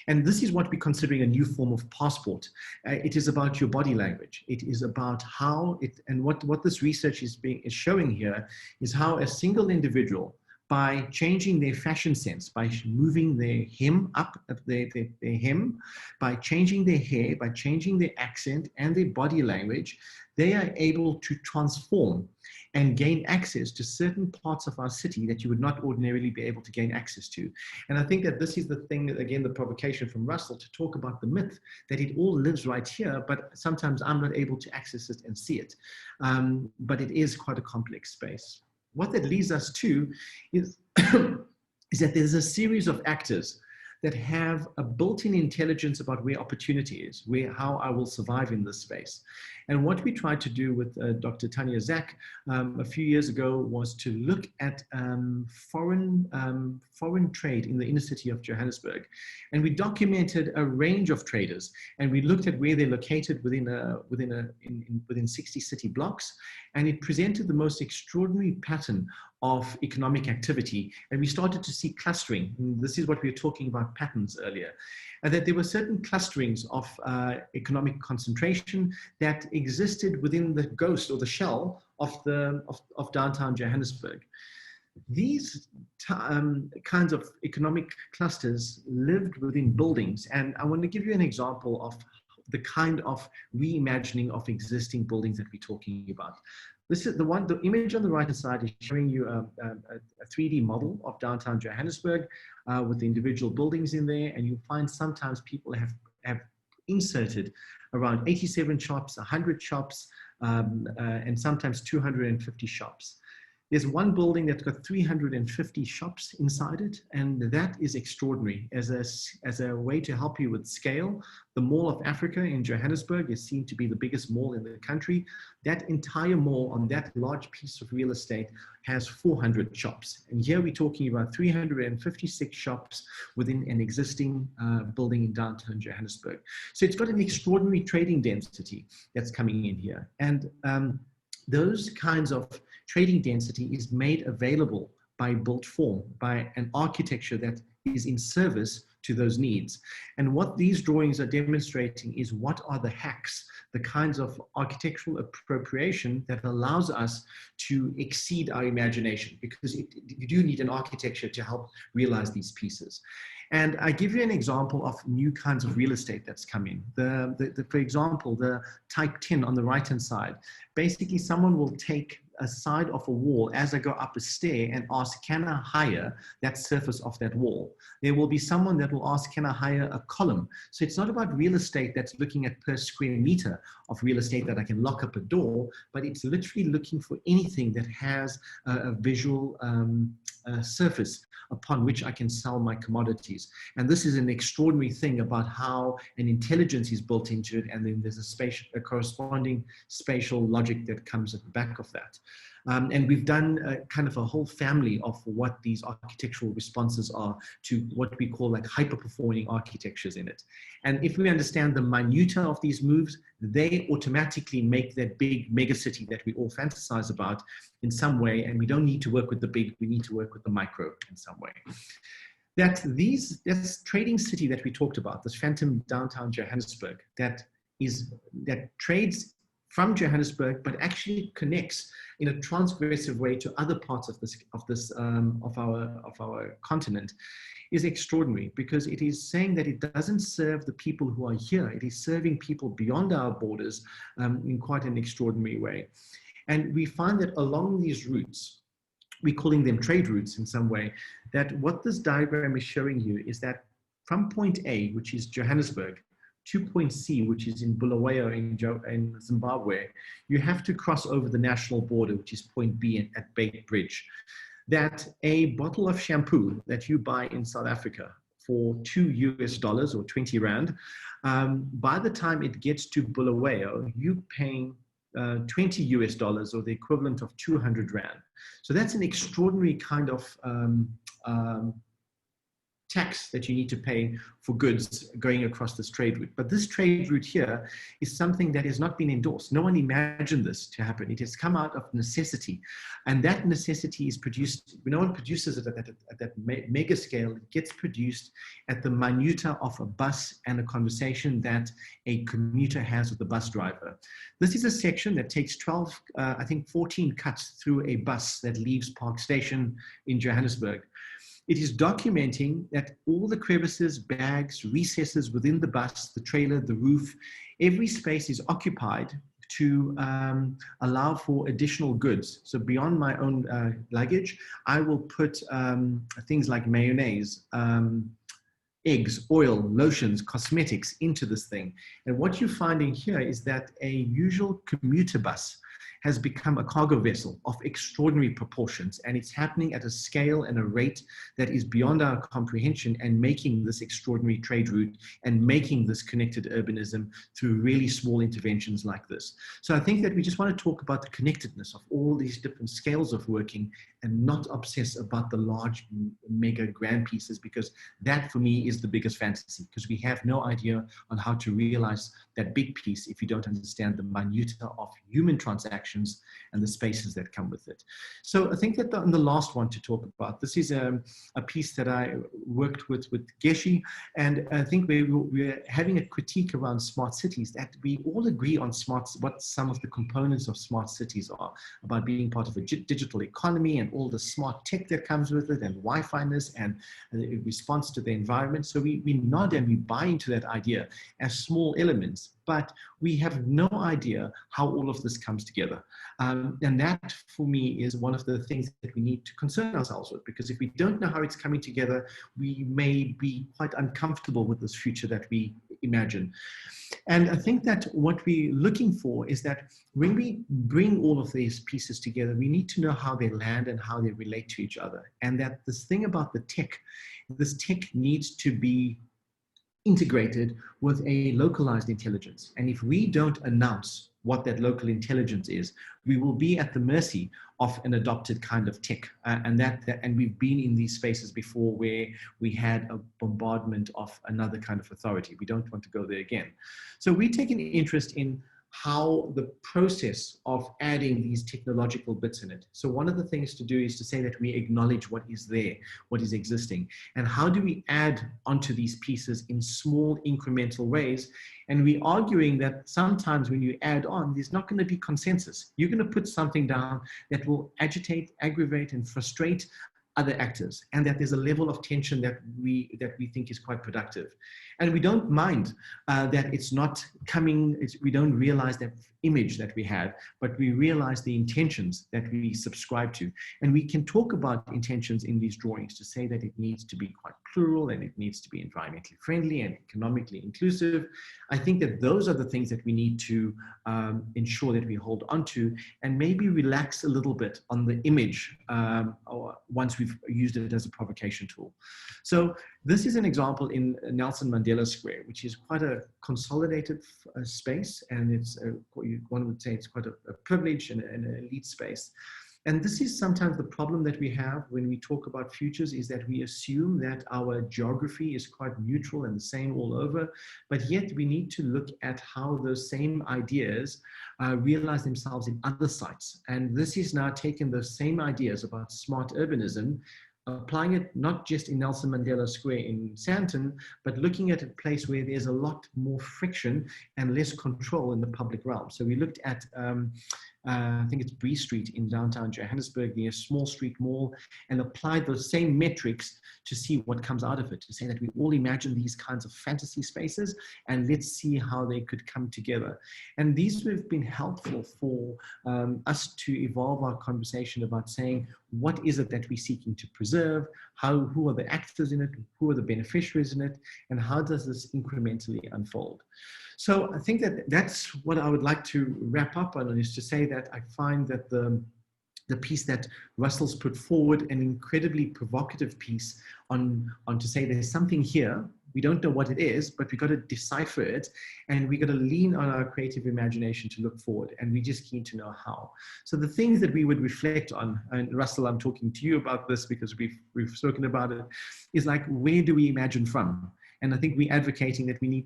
And this is what we're considering a new form of passport. It is about your body language. It is about how it, and what this research is showing here is how a single individual, by changing their fashion sense, by moving their hem up, their hem, by changing their hair, by changing their accent and their body language, they are able to transform and gain access to certain parts of our city that you would not ordinarily be able to gain access to. And I think that this is the thing, again, the provocation from Russell to talk about the myth that it all lives right here, but sometimes I'm not able to access it and see it. But it is quite a complex space. What that leads us to is, is that there's a series of actors that have a built-in intelligence about where opportunity is, how I will survive in this space. And what we tried to do with Dr. Tanya Zak a few years ago was to look at foreign trade in the inner city of Johannesburg. And we documented a range of traders, and we looked at where they're located within 60 city blocks. And it presented the most extraordinary pattern of economic activity. And we started to see clustering. And this is what we were talking about patterns earlier. And that there were certain clusterings of economic concentration that existed within the ghost or the shell of downtown Johannesburg. These kinds of economic clusters lived within buildings. And I want to give you an example of the kind of reimagining of existing buildings that we're talking about. This is the image on the right-hand side is showing you a 3D model of downtown Johannesburg with the individual buildings in there. And you'll find sometimes people have inserted around 87 shops, 100 shops, and sometimes 250 shops. There's one building that's got 350 shops inside it, and that is extraordinary. As a way to help you with scale, the Mall of Africa in Johannesburg is seen to be the biggest mall in the country. That entire mall on that large piece of real estate has 400 shops. And here we're talking about 356 shops within an existing building in downtown Johannesburg. So it's got an extraordinary trading density that's coming in here. And those kinds of trading density is made available by built form, by an architecture that is in service to those needs. And what these drawings are demonstrating is what are the hacks, the kinds of architectural appropriation that allows us to exceed our imagination, because you do need an architecture to help realize these pieces. And I give you an example of new kinds of real estate that's come in. For example, the type 10 on the right-hand side. Basically, someone will take a side of a wall as I go up a stair and ask, can I hire that surface of that wall? There will be someone that will ask, can I hire a column? So it's not about real estate that's looking at per square meter of real estate that I can lock up a door, but it's literally looking for anything that has a visual surface upon which I can sell my commodities. And this is an extraordinary thing about how an intelligence is built into it, and then there's a corresponding spatial logic that comes at the back of that. And we've done kind of a whole family of what these architectural responses are to what we call like hyper-performing architectures in it. And if we understand the minutia of these moves, they automatically make that big megacity that we all fantasize about in some way. And we don't need to work with the big, we need to work with the micro in some way. This trading city that we talked about, this phantom downtown Johannesburg, that trades from Johannesburg, but actually connects in a transgressive way to other parts of our continent, is extraordinary, because it is saying that it doesn't serve the people who are here. It is serving people beyond our borders in quite an extraordinary way. And we find that along these routes, we're calling them trade routes in some way, that what this diagram is showing you is that from point A, which is Johannesburg, to point C, which is in Bulawayo in Zimbabwe, you have to cross over the national border, which is point B at Bait Bridge. That a bottle of shampoo that you buy in South Africa for $2 or 20 Rand, by the time it gets to Bulawayo, you're paying 20 US dollars, or the equivalent of 200 Rand. So that's an extraordinary kind of tax that you need to pay for goods going across this trade route. But this trade route here is something that has not been endorsed. No one imagined this to happen. It has come out of necessity. And that necessity is produced, no one produces it at that mega scale. It gets produced at the minuta of a bus and a conversation that a commuter has with the bus driver. This is a section that takes 14 cuts through a bus that leaves Park Station in Johannesburg. It is documenting that all the crevices, bags, recesses within the bus, the trailer, the roof, every space is occupied to allow for additional goods. So beyond my own luggage, I will put things like mayonnaise, eggs, oil, lotions, cosmetics into this thing. And what you're finding here is that a usual commuter bus has become a cargo vessel of extraordinary proportions, and it's happening at a scale and a rate that is beyond our comprehension, and making this extraordinary trade route and making this connected urbanism through really small interventions like this. So I think that we just want to talk about the connectedness of all these different scales of working, and not obsess about the large mega grand pieces, because that for me is the biggest fantasy, because we have no idea on how to realize that big piece if you don't understand the minutia of human transactions and the spaces that come with it. So I think that the last one to talk about, this is a piece that I worked with Geshe, and I think we're having a critique around smart cities, that we all agree on what some of the components of smart cities are, about being part of a digital economy and all the smart tech that comes with it, and Wi-Fi-ness and the response to the environment. So we nod and we buy into that idea as small elements, but we have no idea how all of this comes together. And that, for me, is one of the things that we need to concern ourselves with, because if we don't know how it's coming together, we may be quite uncomfortable with this future that we imagine. And I think that what we're looking for is that when we bring all of these pieces together, we need to know how they land and how they relate to each other. And that this thing about the tech, this tech needs to be integrated with a localized intelligence. And if we don't announce what that local intelligence is, we will be at the mercy of an adopted kind of tech. And we've been in these spaces before where we had a bombardment of another kind of authority. We don't want to go there again. So we take an interest in how the process of adding these technological bits in it. So one of the things to do is to say that we acknowledge what is there, what is existing, and how do we add onto these pieces in small incremental ways. And we're arguing that sometimes when you add on, there's not going to be consensus. You're going to put something down that will agitate, aggravate, and frustrate other actors, and that there's a level of tension that we think is quite productive. And we don't mind that it's not coming, we don't realize that image that we have, but we realize the intentions that we subscribe to. And we can talk about intentions in these drawings to say that it needs to be quite plural, and it needs to be environmentally friendly and economically inclusive. I think that those are the things that we need to ensure that we hold on to, and maybe relax a little bit on the image once we've used it as a provocation tool. So this is an example in Nelson Mandela Square, which is quite a consolidated space, and it's one would say it's quite a privileged and an elite space. And this is sometimes the problem that we have when we talk about futures, is that we assume that our geography is quite neutral and the same all over, but yet we need to look at how those same ideas realize themselves in other sites. And this is now taking those same ideas about smart urbanism, applying it not just in Nelson Mandela Square in Sandton, but looking at a place where there's a lot more friction and less control in the public realm. So we looked at, I think it's Bree Street in downtown Johannesburg, near Small Street Mall, and applied those same metrics to see what comes out of it, to say that we all imagine these kinds of fantasy spaces, and let's see how they could come together. And these have been helpful for us to evolve our conversation about saying, what is it that we're seeking to preserve? Who are the actors in it? Who are the beneficiaries in it? And how does this incrementally unfold? So I think that that's what I would like to wrap up on, is to say that I find that the piece that Russell's put forward, an incredibly provocative piece on to say there's something here We don't know what it is, but we got to decipher it, and we got to lean on our creative imagination to look forward, and we just keen to know how. So the things that we would reflect on, and Russell, I'm talking to you about this because we've spoken about it, is like, where do we imagine from? And I think we're advocating that we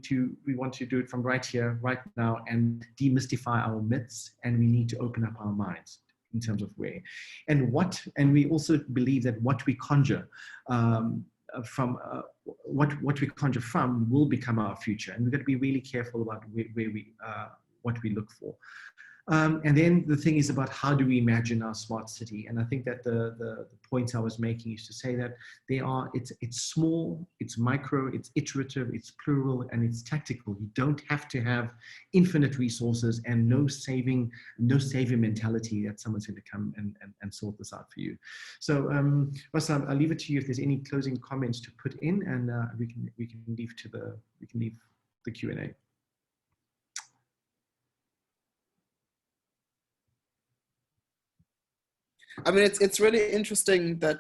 want to do it from right here, right now, and demystify our myths, and we need to open up our minds in terms of where. And we also believe that what we conjure what we conjure from will become our future. And we've got to be really careful about what we look for. And then the thing is about how do we imagine our smart city? And I think that the point I was making is to say that it's small, it's micro, it's iterative, it's plural, and it's tactical. You don't have to have infinite resources and no saving mentality that someone's going to come and sort this out for you. So Russell, I'll leave it to you if there's any closing comments to put in, and we can leave the Q&A. I mean, it's really interesting that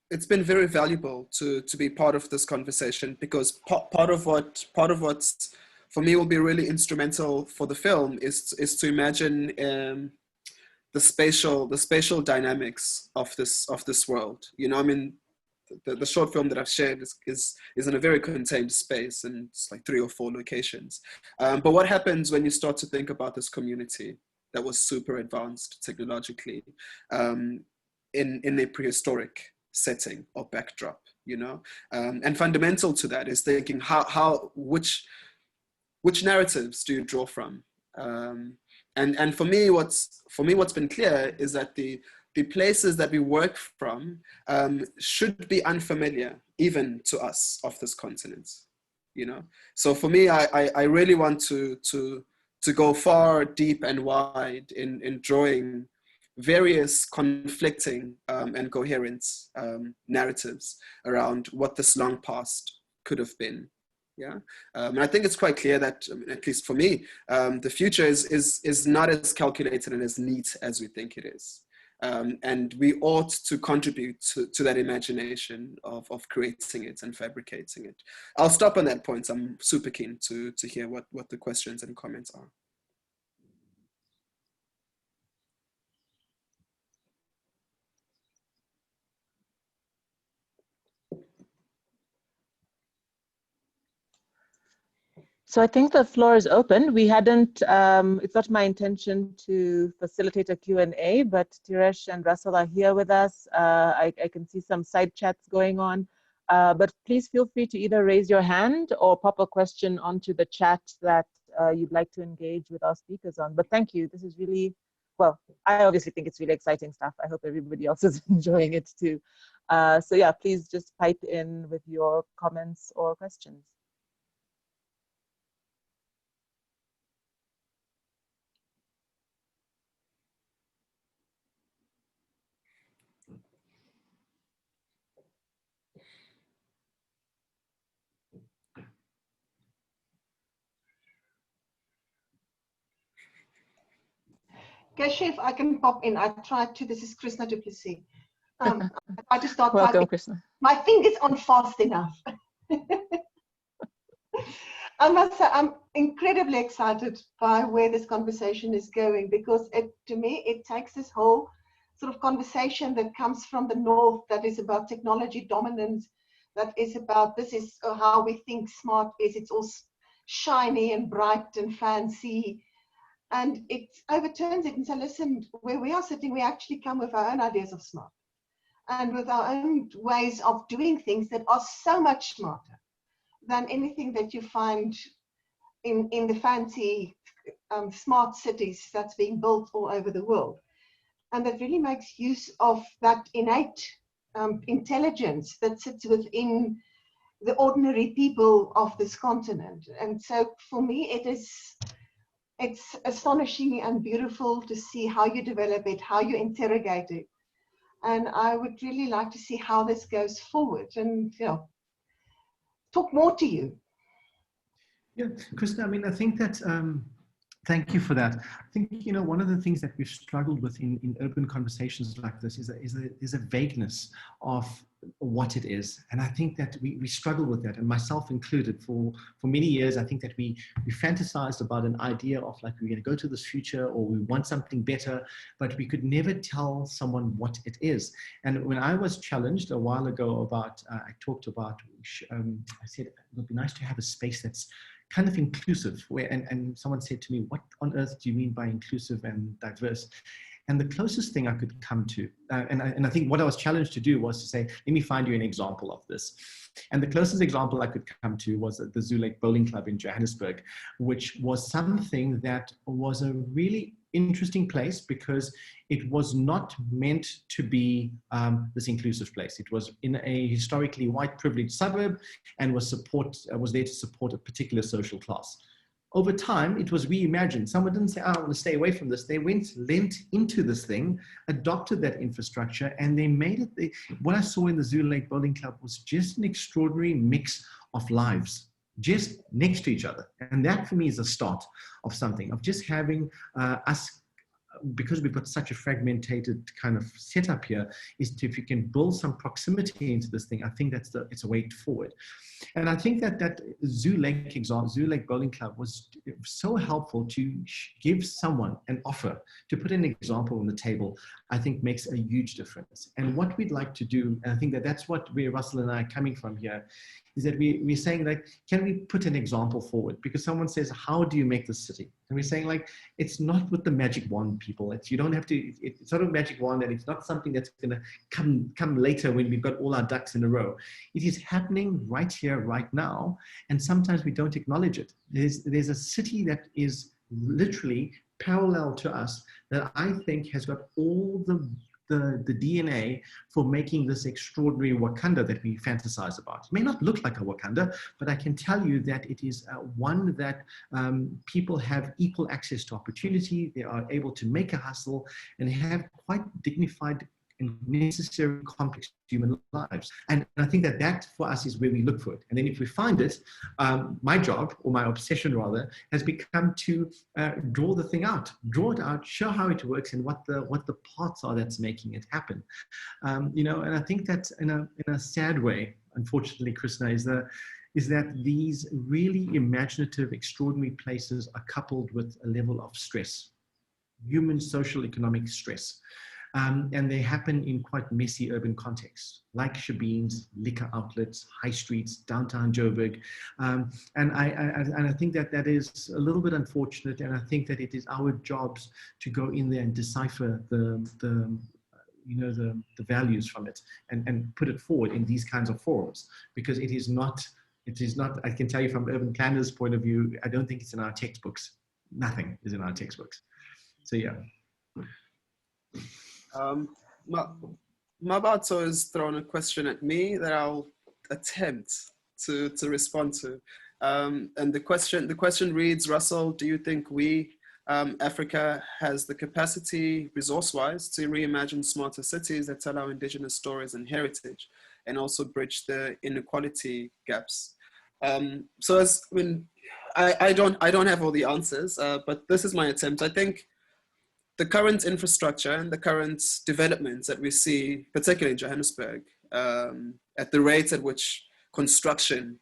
it's been very valuable to be part of this conversation, because part of what's for me will be really instrumental for the film is to imagine the spatial dynamics of this world. You know, I mean, the short film that I've shared is in a very contained space, and it's like 3 or 4 locations. But what happens when you start to think about this community that was super advanced technologically in a prehistoric setting or backdrop, you know? And fundamental to that is thinking which narratives do you draw from? And for me, what's been clear is that the places that we work from should be unfamiliar even to us of this continent, you know? So for me, I really want to go far, deep, and wide in drawing various conflicting and coherent narratives around what this long past could have been. Yeah, and I think it's quite clear that, at least for me, the future is not as calculated and as neat as we think it is. And we ought to contribute to that imagination of creating it and fabricating it. I'll stop on that point. I'm super keen to hear what the questions and comments are. So I think the floor is open. We hadn't, it's not my intention to facilitate a Q&A, but Tiresh and Russell are here with us. I can see some side chats going on, but please feel free to either raise your hand or pop a question onto the chat that you'd like to engage with our speakers on. But thank you. This is really, well, I obviously think it's really exciting stuff. I hope everybody else is enjoying it too. So yeah, please just pipe in with your comments or questions. Keshe, if I can pop in, I tried to. This is Krishna Duplessis. I tried to start. Welcome, typing. Krishna. My fingers aren't fast enough. I must say, I'm incredibly excited by where this conversation is going, because to me, it takes this whole sort of conversation that comes from the north, that is about technology dominance, that is about this is how we think smart is. It's all shiny and bright and fancy. And it overturns it and says, listen, where we are sitting, we actually come with our own ideas of smart and with our own ways of doing things that are so much smarter than anything that you find in the fancy smart cities that's being built all over the world. And that really makes use of that innate intelligence that sits within the ordinary people of this continent. And so for me, it's astonishing and beautiful to see how you develop it, how you interrogate it. And I would really like to see how this goes forward and, you know, talk more to you. Yeah, Krishna, I mean, I think that Thank you for that. I think, you know, one of the things that we've struggled with in urban conversations like this is a vagueness of what it is. And I think that we struggle with that, and myself included. For many years, I think that we fantasized about an idea of like, we're going to go to this future, or we want something better, but we could never tell someone what it is. And when I was challenged a while ago about, I talked about, I said, it would be nice to have a space that's kind of inclusive, where, and someone said to me, what on earth do you mean by inclusive and diverse? And the closest thing I could come to, and I think what I was challenged to do was to say, let me find you an example of this. And the closest example I could come to was at the Zoo Lake Bowling Club in Johannesburg, which was something that was a really interesting place because it was not meant to be this inclusive place. It was in a historically white privileged suburb and was there to support a particular social class. Over time, it was reimagined. Someone didn't say, oh, I want to stay away from this. They leant into this thing, adopted that infrastructure, and they made it. What I saw in the Zoo Lake Bowling Club was just an extraordinary mix of lives, just next to each other. And that for me is a start of something, of just having us, because we've got such a fragmented kind of setup here, is if you can build some proximity into this thing, I think it's a way forward. And I think that Zoo Lake example, Zoo Lake Bowling Club was so helpful to give someone an offer, to put an example on the table, I think makes a huge difference. And what we'd like to do, and I think that's where Russell and I are coming from here, is that we're saying, like, can we put an example forward? Because someone says, how do you make this city? And we're saying, like, it's not with the magic wand, people. You don't have to, it's not a magic wand, and it's not something that's gonna come later when we've got all our ducks in a row. It is happening right here, right now, and sometimes we don't acknowledge it. There's a city that is literally parallel to us that I think has got all the DNA for making this extraordinary Wakanda that we fantasize about. It may not look like a Wakanda, but I can tell you that it is one that people have equal access to opportunity. They are able to make a hustle and have quite dignified and necessary complex human lives. And I think that for us is where we look for it. And then if we find it, my job, or my obsession rather, has become to draw the thing out, draw it out, show how it works and what the parts are that's making it happen. You know, and I think that in a sad way, unfortunately, Krishna, is that these really imaginative, extraordinary places are coupled with a level of stress, human, social, economic stress. And they happen in quite messy urban contexts, like Shabeens, liquor outlets, high streets, downtown Joburg. And I think that is a little bit unfortunate, and I think that it is our jobs to go in there and decipher the values from it and put it forward in these kinds of forums, because it is not, I can tell you from urban planners' point of view, I don't think it's in our textbooks. Nothing is in our textbooks. So yeah. Mabato has thrown a question at me that I'll attempt to respond to. And the question reads, Russell, do you think Africa has the capacity, resource-wise, to reimagine smarter cities that tell our indigenous stories and heritage, and also bridge the inequality gaps? I don't have all the answers, but this is my attempt. I think the current infrastructure and the current developments that we see, particularly in Johannesburg, at the rate at which construction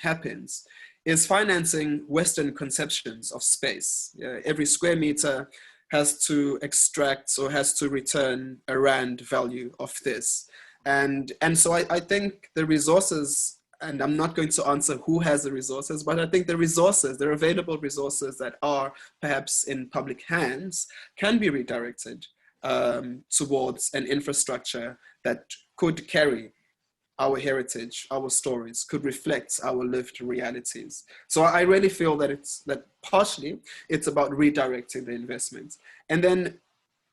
happens, is financing Western conceptions of space. Every square meter has to extract or has to return a rand value of this. And so I think the resources, and I'm not going to answer who has the resources, but I think the resources, the available resources that are perhaps in public hands can be redirected towards an infrastructure that could carry our heritage, our stories, could reflect our lived realities. So I really feel that partially it's about redirecting the investment. And then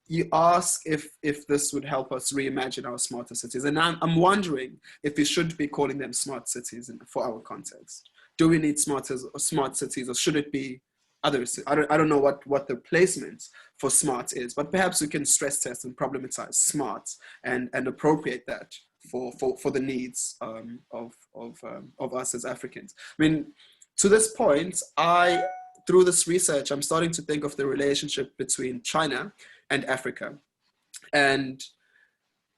you ask if this would help us reimagine our smarter cities. And I'm wondering if we should be calling them smart cities for our context. Do we need smart cities, or should it be others? I don't know what the placement for smart is, but perhaps we can stress test and problematize smart and appropriate that for the needs of us as Africans. I mean, to this point, I through this research, I'm starting to think of the relationship between China and Africa. And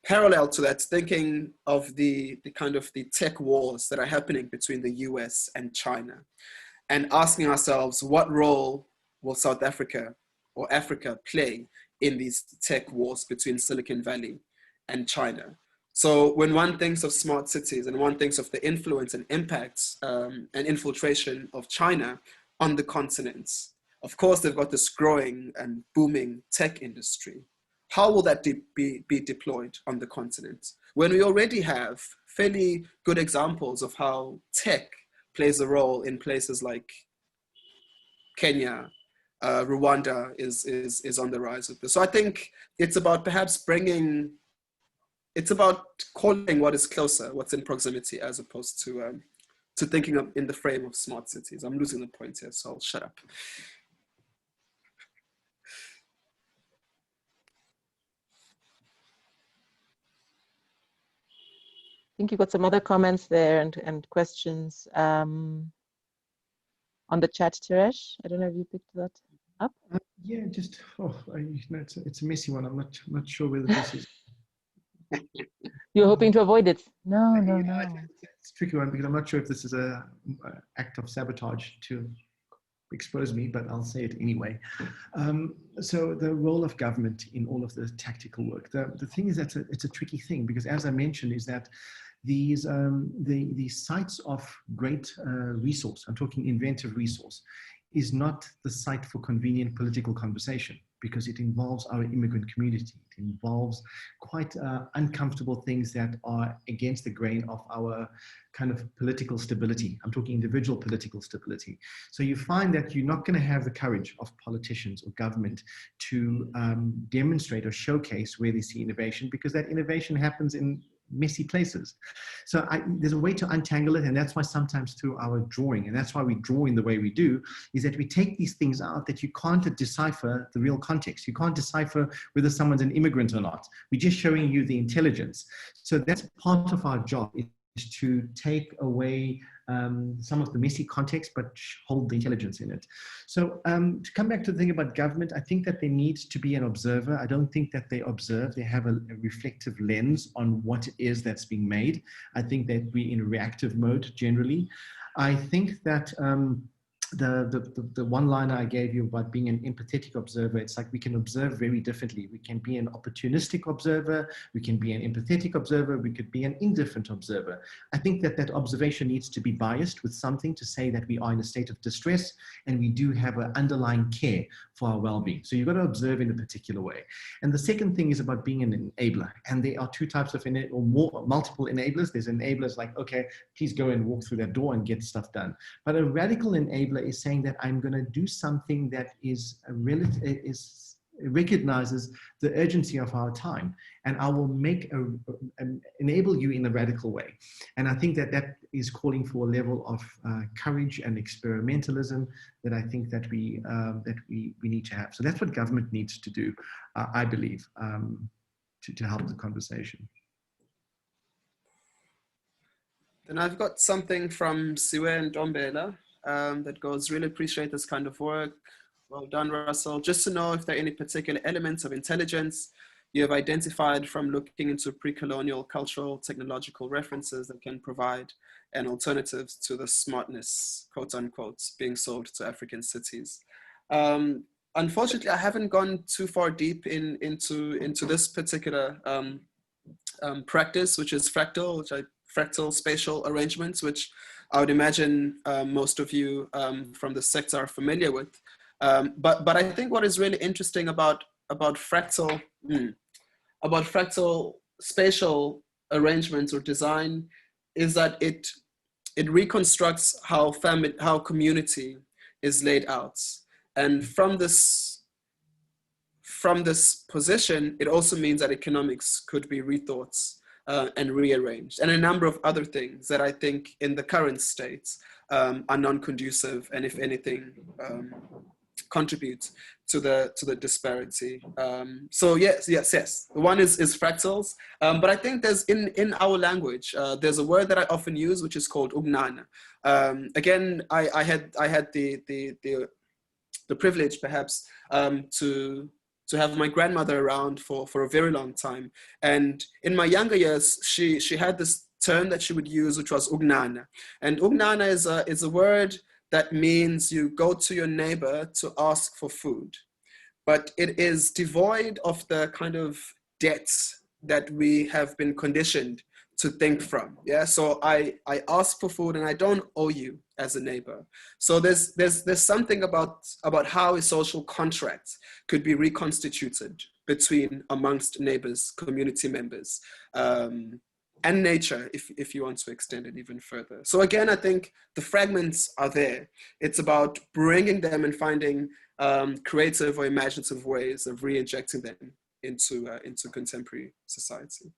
parallel to that, thinking of the kind of the tech wars that are happening between the US and China, and asking ourselves, what role will South Africa or Africa play in these tech wars between Silicon Valley and China? So when one thinks of smart cities and one thinks of the influence and impacts and infiltration of China on the continents, of course, they've got this growing and booming tech industry. How will that be deployed on the continent when we already have fairly good examples of how tech plays a role in places like Kenya, Rwanda is on the rise with this. So I think it's about perhaps it's about calling what is closer, what's in proximity, as opposed to thinking of in the frame of smart cities. I'm losing the point here, so I'll shut up. I think you got some other comments there and questions on the chat, Teresh. I don't know if you picked that up. Yeah, just it's a messy one. I'm not sure whether this is. You're hoping to avoid it? No. It's a tricky one because I'm not sure if this is a act of sabotage to expose me, but I'll say it anyway. So the role of government in all of the tactical work. The thing is that it's a tricky thing because, as I mentioned, is that these sites of great resource, I'm talking inventive resource, is not the site for convenient political conversation because it involves our immigrant community. It involves quite uncomfortable things that are against the grain of our kind of political stability. I'm talking individual political stability. So you find that you're not going to have the courage of politicians or government to demonstrate or showcase where they see innovation because that innovation happens in messy places. So there's a way to untangle it, and that's why sometimes through our drawing, and that's why we draw in the way we do, is that we take these things out that you can't decipher the real context. You can't decipher whether someone's an immigrant or not. We're just showing you the intelligence. So that's part of our job, is to take away some of the messy context, but hold the intelligence in it. So to come back to the thing about government, I think that there needs to be an observer. I don't think that they observe. They have a reflective lens on what it is that's being made. I think that we're in a reactive mode generally. I think that the one liner I gave you about being an empathetic observer, it's like we can observe very differently. We can be an opportunistic observer, we can be an empathetic observer, we could be an indifferent observer. I think that that observation needs to be biased with something to say that we are in a state of distress and we do have an underlying care for our well-being. So you've got to observe in a particular way. And the second thing is about being an enabler. And there are two types of multiple enablers. There's enablers like, okay, please go and walk through that door and get stuff done. But a radical enabler is saying that I'm going to do something that recognizes the urgency of our time, and I will enable you in a radical way. And I think that that is calling for a level of courage and experimentalism that I think that we need to have. So that's what government needs to do, I believe, to help the conversation. Then I've got something from Siwe and Dombela. That goes, really appreciate this kind of work. Well done, Russell. Just to know if there are any particular elements of intelligence you have identified from looking into pre-colonial cultural technological references that can provide an alternative to the smartness, quote unquote, being sold to African cities. Unfortunately, I haven't gone too far deep into this particular practice, which is fractal spatial arrangements, which I would imagine most of you from the sector are familiar with. But I think what is really interesting about fractal spatial arrangements or design is that it reconstructs how community is laid out. And from this position, it also means that economics could be rethought and rearranged, and a number of other things that I think in the current state are non-conducive, and if anything, contribute to the disparity. So yes. One is fractals, but I think there's in our language there's a word that I often use which is called ugnana. Again, I had the the privilege perhaps to have my grandmother around for a very long time. And in my younger years, she had this term that she would use, which was ugnana. And ugnana is a word that means you go to your neighbor to ask for food, but it is devoid of the kind of debts that we have been conditioned to think from. Yeah, so I ask for food and I don't owe you as a neighbor. So there's something about how a social contract could be reconstituted amongst neighbors, community members, and nature, if you want to extend it even further. So again, I think the fragments are there. It's about bringing them and finding creative or imaginative ways of re-injecting them into contemporary society.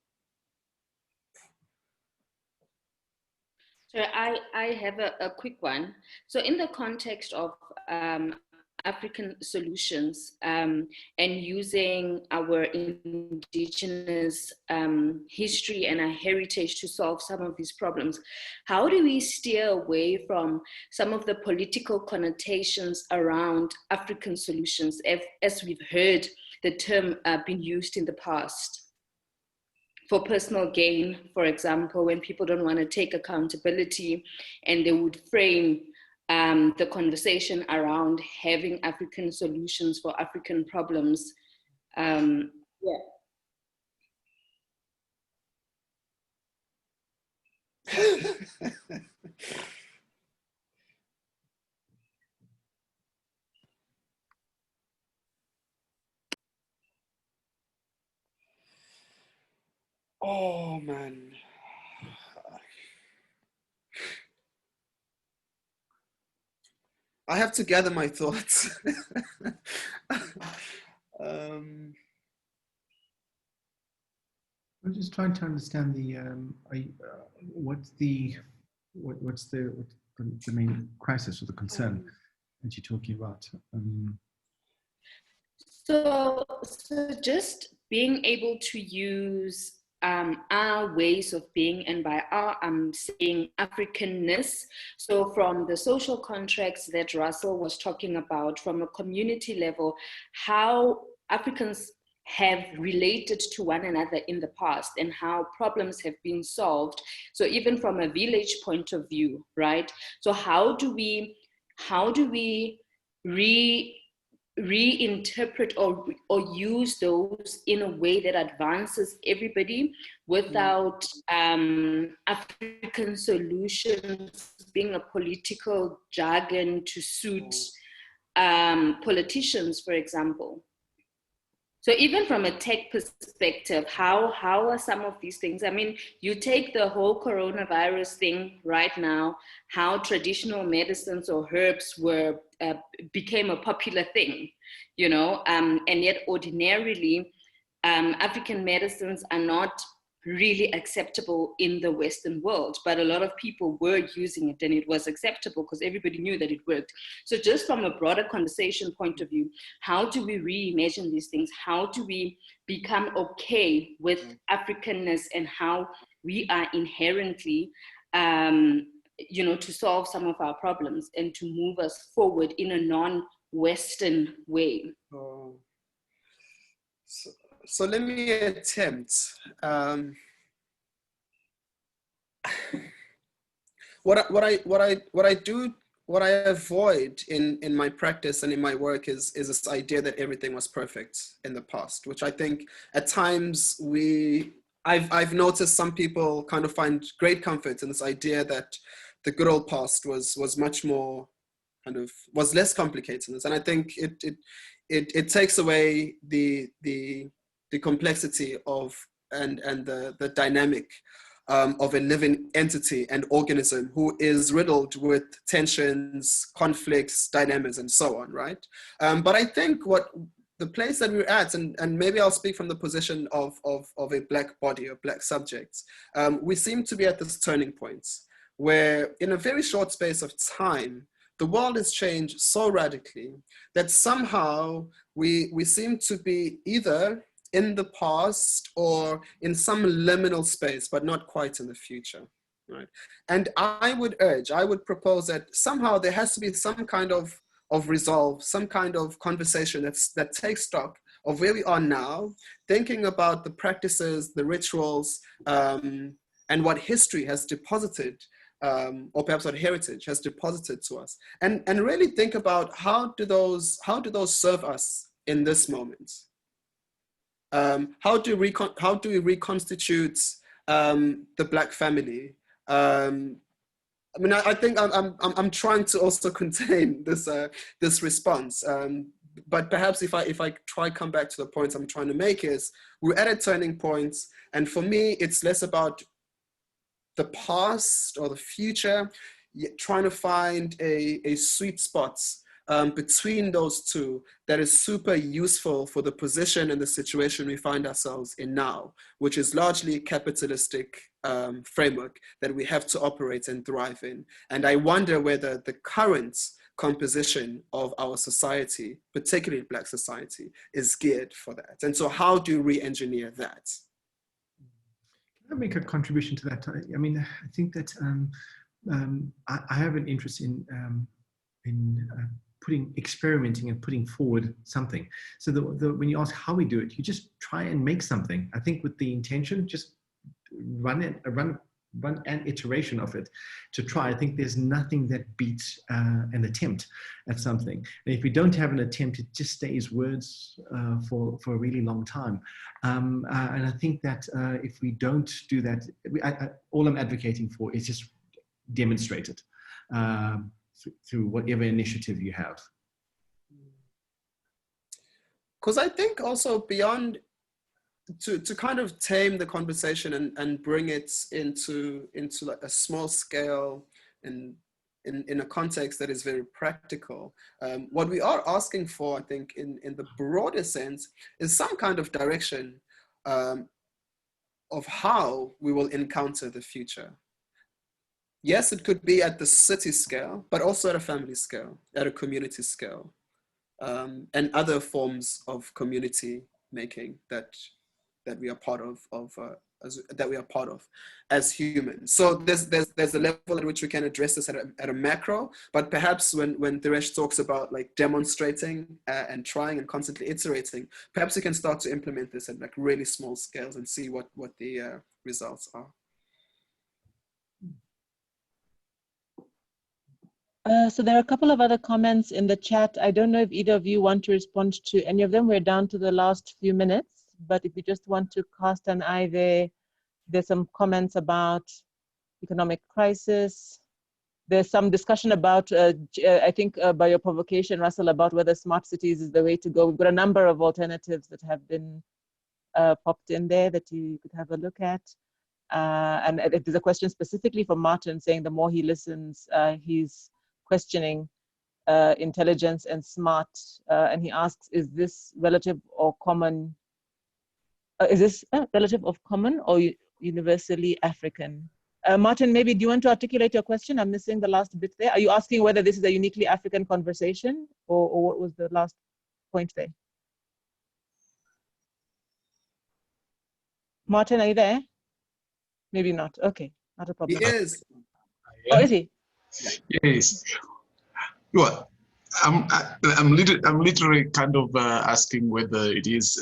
So I have a quick one. So in the context of African solutions and using our indigenous history and our heritage to solve some of these problems, how do we steer away from some of the political connotations around African solutions, as we've heard the term being used in the past? For personal gain, for example, when people don't want to take accountability, and they would frame the conversation around having African solutions for African problems. Yeah. Oh man. I have to gather my thoughts. I'm just trying to understand what's the main crisis or the concern that you're talking about. So just being able to use our ways of being, and by our I'm saying Africanness, so from the social contracts that Russell was talking about, from a community level, how Africans have related to one another in the past and how problems have been solved. So even from a village point of view, right? So how do we reinterpret or use those in a way that advances everybody without African solutions being a political jargon to suit politicians, for example? So even from a tech perspective, how are some of these things? I mean, you take the whole coronavirus thing right now, how traditional medicines or herbs became a popular thing, you know, and yet ordinarily African medicines are not really acceptable in the Western world, but a lot of people were using it and it was acceptable because everybody knew that it worked. So just from a broader conversation point of view, how do we reimagine these things? How do we become okay with Africanness and how we are inherently, you know, to solve some of our problems and to move us forward in a non-Western way? Oh. So let me attempt. What I avoid in my practice and in my work is this idea that everything was perfect in the past, which I think at times I've noticed some people kind of find great comfort in this idea that the good old past was much more was less complicated. And I think it takes away the complexity of and the dynamic of a living entity and organism who is riddled with tensions, conflicts, dilemmas, and so on, right? But I think the place that we're at, and maybe I'll speak from the position of a Black body or Black subjects, we seem to be at this turning point where in a very short space of time, the world has changed so radically that somehow we seem to be either in the past or in some liminal space, but not quite in the future, right? And I would propose that somehow there has to be some kind of of resolve, some kind of conversation that takes stock of where we are now, thinking about the practices, the rituals, and what history has deposited, or perhaps what heritage has deposited to us, and really think about how do those serve us in this moment. How do we reconstitute the Black family? I mean, I think I'm trying to also contain this response. But perhaps if I try come back to the points I'm trying to make is we're at a turning point, and for me it's less about the past or the future, trying to find a sweet spot between those two that is super useful for the position and the situation we find ourselves in now, which is largely capitalistic framework that we have to operate and thrive in. And I wonder whether the current composition of our society, particularly Black society, is geared for that. And so how do you re-engineer that? Can I make a contribution to that? I mean, I think that I have an interest in experimenting and putting forward something. So when you ask how we do it, you just try and make something. I think with the intention, just run an iteration of it to try. I think there's nothing that beats an attempt at something. And if we don't have an attempt, it just stays words for a really long time. And I think that if we don't do that, all I'm advocating for is just demonstrate it through whatever initiative you have. Because I think also beyond, to kind of tame the conversation and bring it into like a small scale and in a context that is very practical, what we are asking for, I think, in the broader sense, is some kind of direction of how we will encounter the future. Yes, it could be at the city scale, but also at a family scale, at a community scale, and other forms of community making that we are part of as humans. So there's a level at which we can address this at a macro, but perhaps when Diresh talks about like demonstrating and trying and constantly iterating, perhaps we can start to implement this at like really small scales and see what the results are. So there are a couple of other comments in the chat. I don't know if either of you want to respond to any of them. We're down to the last few minutes, but if you just want to cast an eye there, there's some comments about economic crisis. There's some discussion about, I think by your provocation, Russell, about whether smart cities is the way to go. We've got a number of alternatives that have been popped in there that you could have a look at. And there's a question specifically from Martin saying the more he listens, he's questioning intelligence and smart, and he asks, is this relative or common? Is this relative of common or universally African? Martin, maybe do you want to articulate your question? I'm missing the last bit there. Are you asking whether this is a uniquely African conversation, or what was the last point there? Martin, are you there? Maybe not. Okay, not a problem. He is. Oh, is he? Yes. Well, I'm literally kind of asking whether it is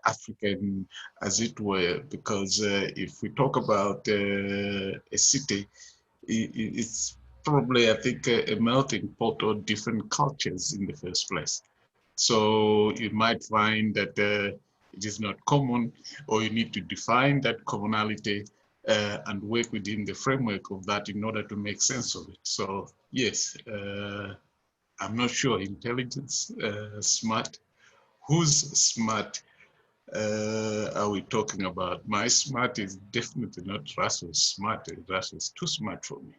African, as it were, because if we talk about a city, it's probably, I think, a melting pot of different cultures in the first place. So you might find that it is not common, or you need to define that commonality and work within the framework of that in order to make sense of it. So yes, I'm not sure. Intelligence, smart. Who's smart are we talking about? My smart is definitely not Russell's smart. Russell's too smart for me.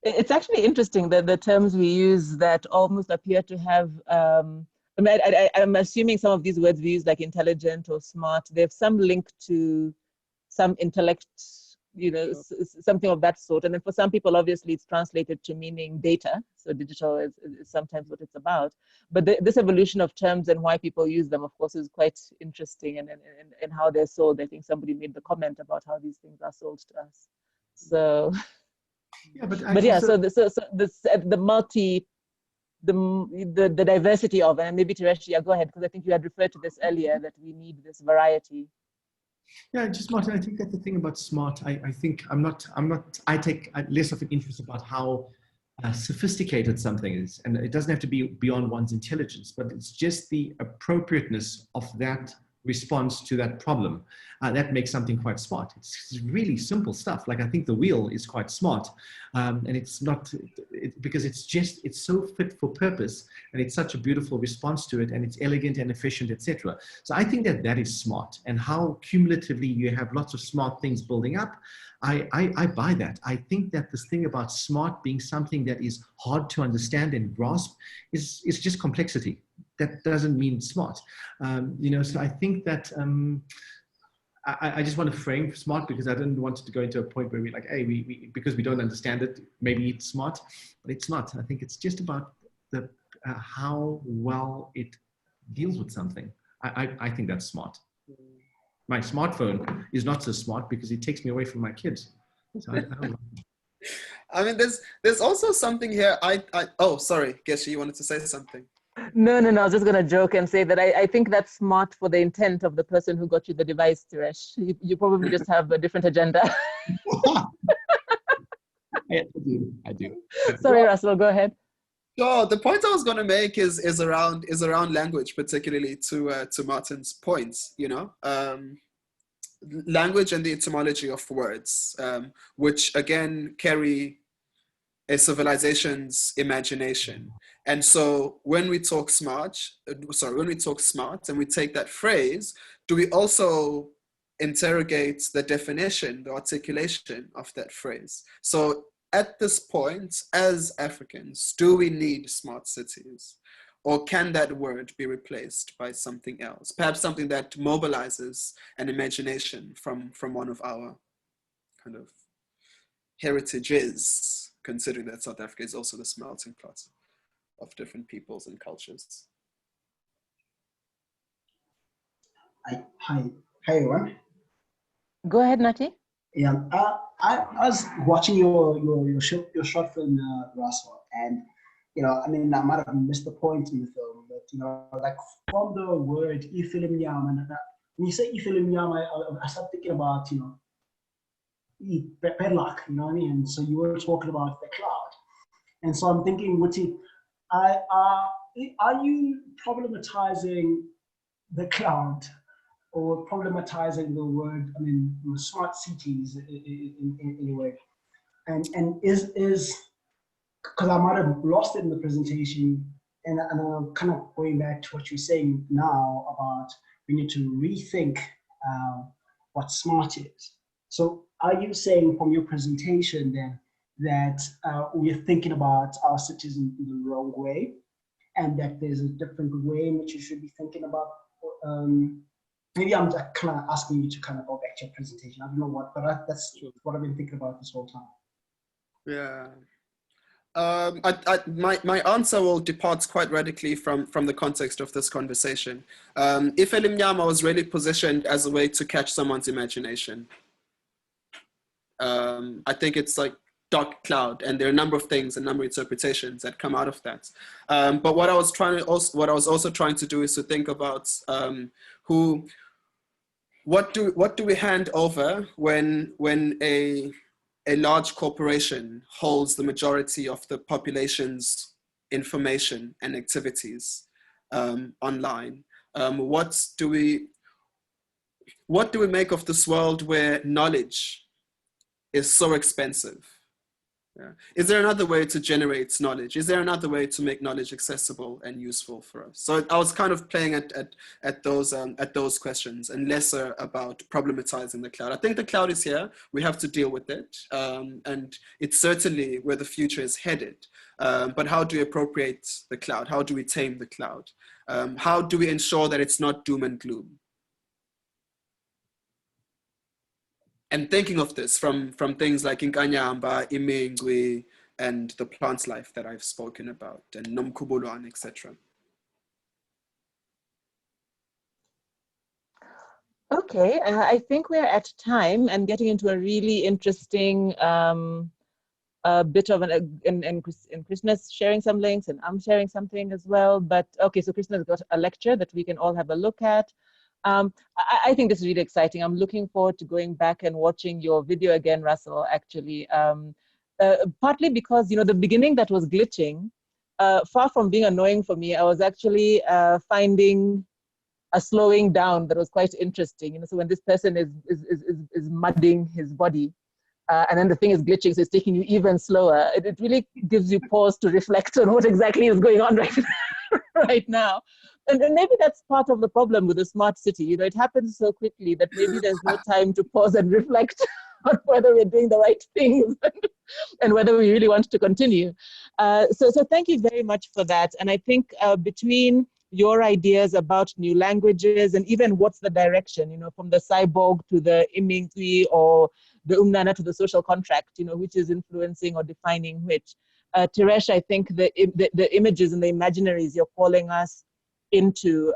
It's actually interesting that the terms we use that almost appear to have, I'm assuming some of these words we use like intelligent or smart, they have some link to some intellect something of that sort. And then for some people, obviously, it's translated to meaning data. So digital is sometimes what it's about. But this evolution of terms and why people use them, of course, is quite interesting. And how they're sold. I think somebody made the comment about how these things are sold to us. So, yeah, but so the diversity of it, and maybe Teresh, yeah, go ahead, because I think you had referred to this earlier, that we need this variety. Yeah, just Martin, I think that's the thing about smart. I think I take less of an interest about how sophisticated something is, and it doesn't have to be beyond one's intelligence, but it's just the appropriateness of that response to that problem that makes something quite smart. It's really simple stuff. Like, I think the wheel is quite smart, and it's not because it's so fit for purpose, and it's such a beautiful response to it, and it's elegant and efficient, etc. So I think that is smart, and how cumulatively you have lots of smart things building up. I buy that. I think that this thing about smart being something that is hard to understand and grasp is just complexity. That doesn't mean smart. So I think that I just want to frame smart, because I didn't want it to go into a point where we're like, hey, we because we don't understand it, maybe it's smart, but it's not. I think it's just about the how well it deals with something. I think that's smart. My smartphone is not so smart because it takes me away from my kids. So I don't know. I mean, there's also something here. Oh, sorry, Geshe, you wanted to say something. No, I was just going to joke and say that I think that's smart for the intent of the person who got you the device, Teresh. You probably just have a different agenda. I do. Sorry, Russell, go ahead. Sure. The point I was going to make is around language, particularly to Martin's points. Language and the etymology of words, which again carry a civilization's imagination. And so when we talk smart and we take that phrase, do we also interrogate the definition, the articulation of that phrase? So at this point, as Africans, do we need smart cities? Or can that word be replaced by something else? Perhaps something that mobilizes an imagination from one of our kind of heritages, considering that South Africa is also the melting pot of different peoples and cultures. Hi everyone. Go ahead, Nati. Yeah, I was watching your short film, Russell, and I mean, I might have missed the point in the film, but like from the word "ifilimnyama," and when you say "ifilimnyama," I start thinking about padlock, you know what I mean? And so you were talking about the cloud, and so I'm thinking, Wuti, are you problematizing the cloud, or problematizing the word? I mean, smart cities in a way, and is because I might have lost it in the presentation, and I'm kind of going back to what you're saying now about we need to rethink what smart is. So are you saying from your presentation then that we're thinking about our cities in the wrong way, and that there's a different way in which you should be thinking about? Maybe I'm just kind of asking you to kind of go back to your presentation. I don't know what, but that's what I've been thinking about this whole time. Yeah. My answer will depart quite radically from the context of this conversation. If Elimnyama was really positioned as a way to catch someone's imagination, I think it's like dark cloud, and there are a number of things, a number of interpretations that come out of that. But what I was also trying to do is to think about what do we hand over when a large corporation holds the majority of the population's information and activities online. What do we make of this world where knowledge is so expensive? Yeah. Is there another way to generate knowledge? Is there another way to make knowledge accessible and useful for us? So I was kind of playing at those questions, and lesser about problematizing the cloud. I think the cloud is here. We have to deal with it, and it's certainly where the future is headed. But how do we appropriate the cloud? How do we tame the cloud? How do we ensure that it's not doom and gloom? thinking of this from things like Inkanyamba, Imengwe, and the plant's life that I've spoken about, and Nomkubulwan, etc. Okay, I think we're at time and getting into a really interesting bit of and Krishna's sharing some links and I'm sharing something as well. But okay, so Krishna's got a lecture that we can all have a look at. I think this is really exciting. I'm looking forward to going back and watching your video again, Russell, actually. Partly because, you know, the beginning that was glitching, far from being annoying for me, I was actually finding a slowing down that was quite interesting. You know, so when this person is mudding his body, and then the thing is glitching, so it's taking you even slower. It really gives you pause to reflect on what exactly is going on right now. And maybe that's part of the problem with a smart city. You know, it happens so quickly that maybe there's no time to pause and reflect on whether we're doing the right things and whether we really want to continue. So thank you very much for that. And I think between your ideas about new languages and even what's the direction, you know, from the cyborg to the Imingwi or the Umnana to the social contract, you know, which is influencing or defining which. Teresh, I think the images and the imaginaries you're calling us into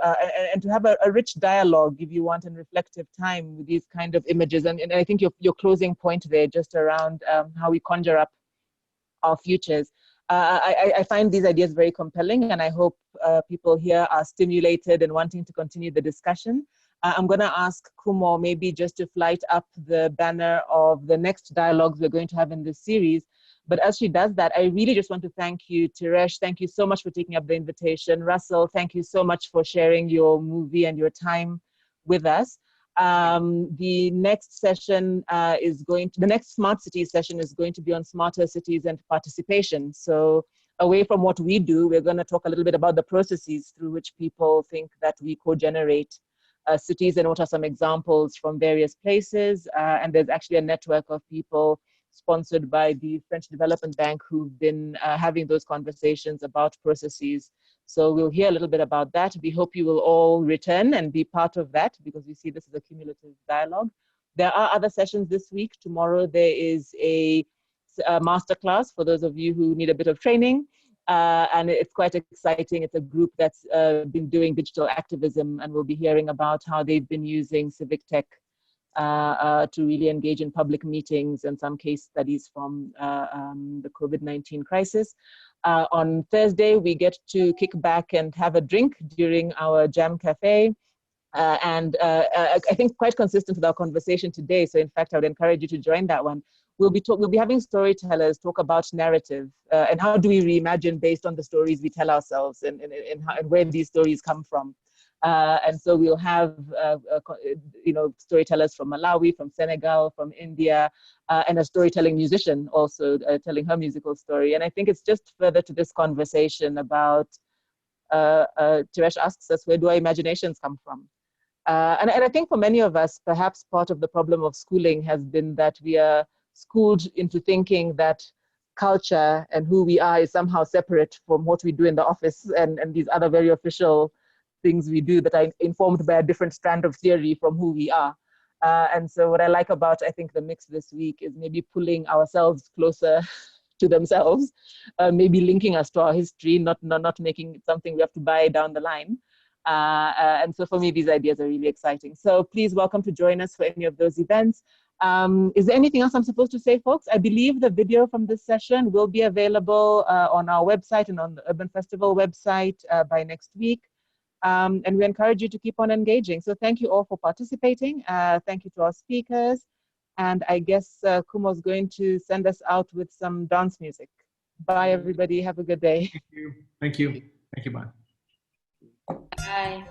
and to have a rich dialogue, if you want, and reflective time with these kind of images. And I think your closing point there just around how we conjure up our futures. I find these ideas very compelling, and I hope people here are stimulated and wanting to continue the discussion. I'm going to ask Kumo maybe just to flight up the banner of the next dialogues we're going to have in this series. But as she does that, I really just want to thank you, Teresh. Thank you so much for taking up the invitation. Russell, thank you so much for sharing your movie and your time with us. The next session the next Smart Cities session is going to be on smarter cities and participation. So away from what we do, we're going to talk a little bit about the processes through which people think that we co-generate cities and what are some examples from various places. And there's actually a network of people sponsored by the French Development Bank who've been having those conversations about processes. So we'll hear a little bit about that. We hope you will all return and be part of that because we see this as a cumulative dialogue. There are other sessions this week. Tomorrow there is a masterclass for those of you who need a bit of training. And it's quite exciting. It's a group that's been doing digital activism, and we'll be hearing about how they've been using civic tech to really engage in public meetings and some case studies from the COVID-19 crisis. On Thursday, we get to kick back and have a drink during our Jam Cafe. I think quite consistent with our conversation today. So in fact, I would encourage you to join that one. We'll be having storytellers talk about narrative and how do we reimagine based on the stories we tell ourselves and where these stories come from. And so we'll have, storytellers from Malawi, from Senegal, from India, and a storytelling musician also telling her musical story. And I think it's just further to this conversation about, Teresh asks us, where do our imaginations come from? And I think for many of us, perhaps part of the problem of schooling has been that we are schooled into thinking that culture and who we are is somehow separate from what we do in the office and these other very official things we do that are informed by a different strand of theory from who we are. And so what I like about, I think, the mix this week is maybe pulling ourselves closer to themselves, maybe linking us to our history, not making it something we have to buy down the line. And so for me, these ideas are really exciting. So please welcome to join us for any of those events. Is there anything else I'm supposed to say, folks? I believe the video from this session will be available on our website and on the Urban Festival website by next week. And we encourage you to keep on engaging. So thank you all for participating. Thank you to our speakers. And I guess Kumo's going to send us out with some dance music. Bye, everybody. Have a good day. Thank you. Thank you. Thank you. Bye. Bye.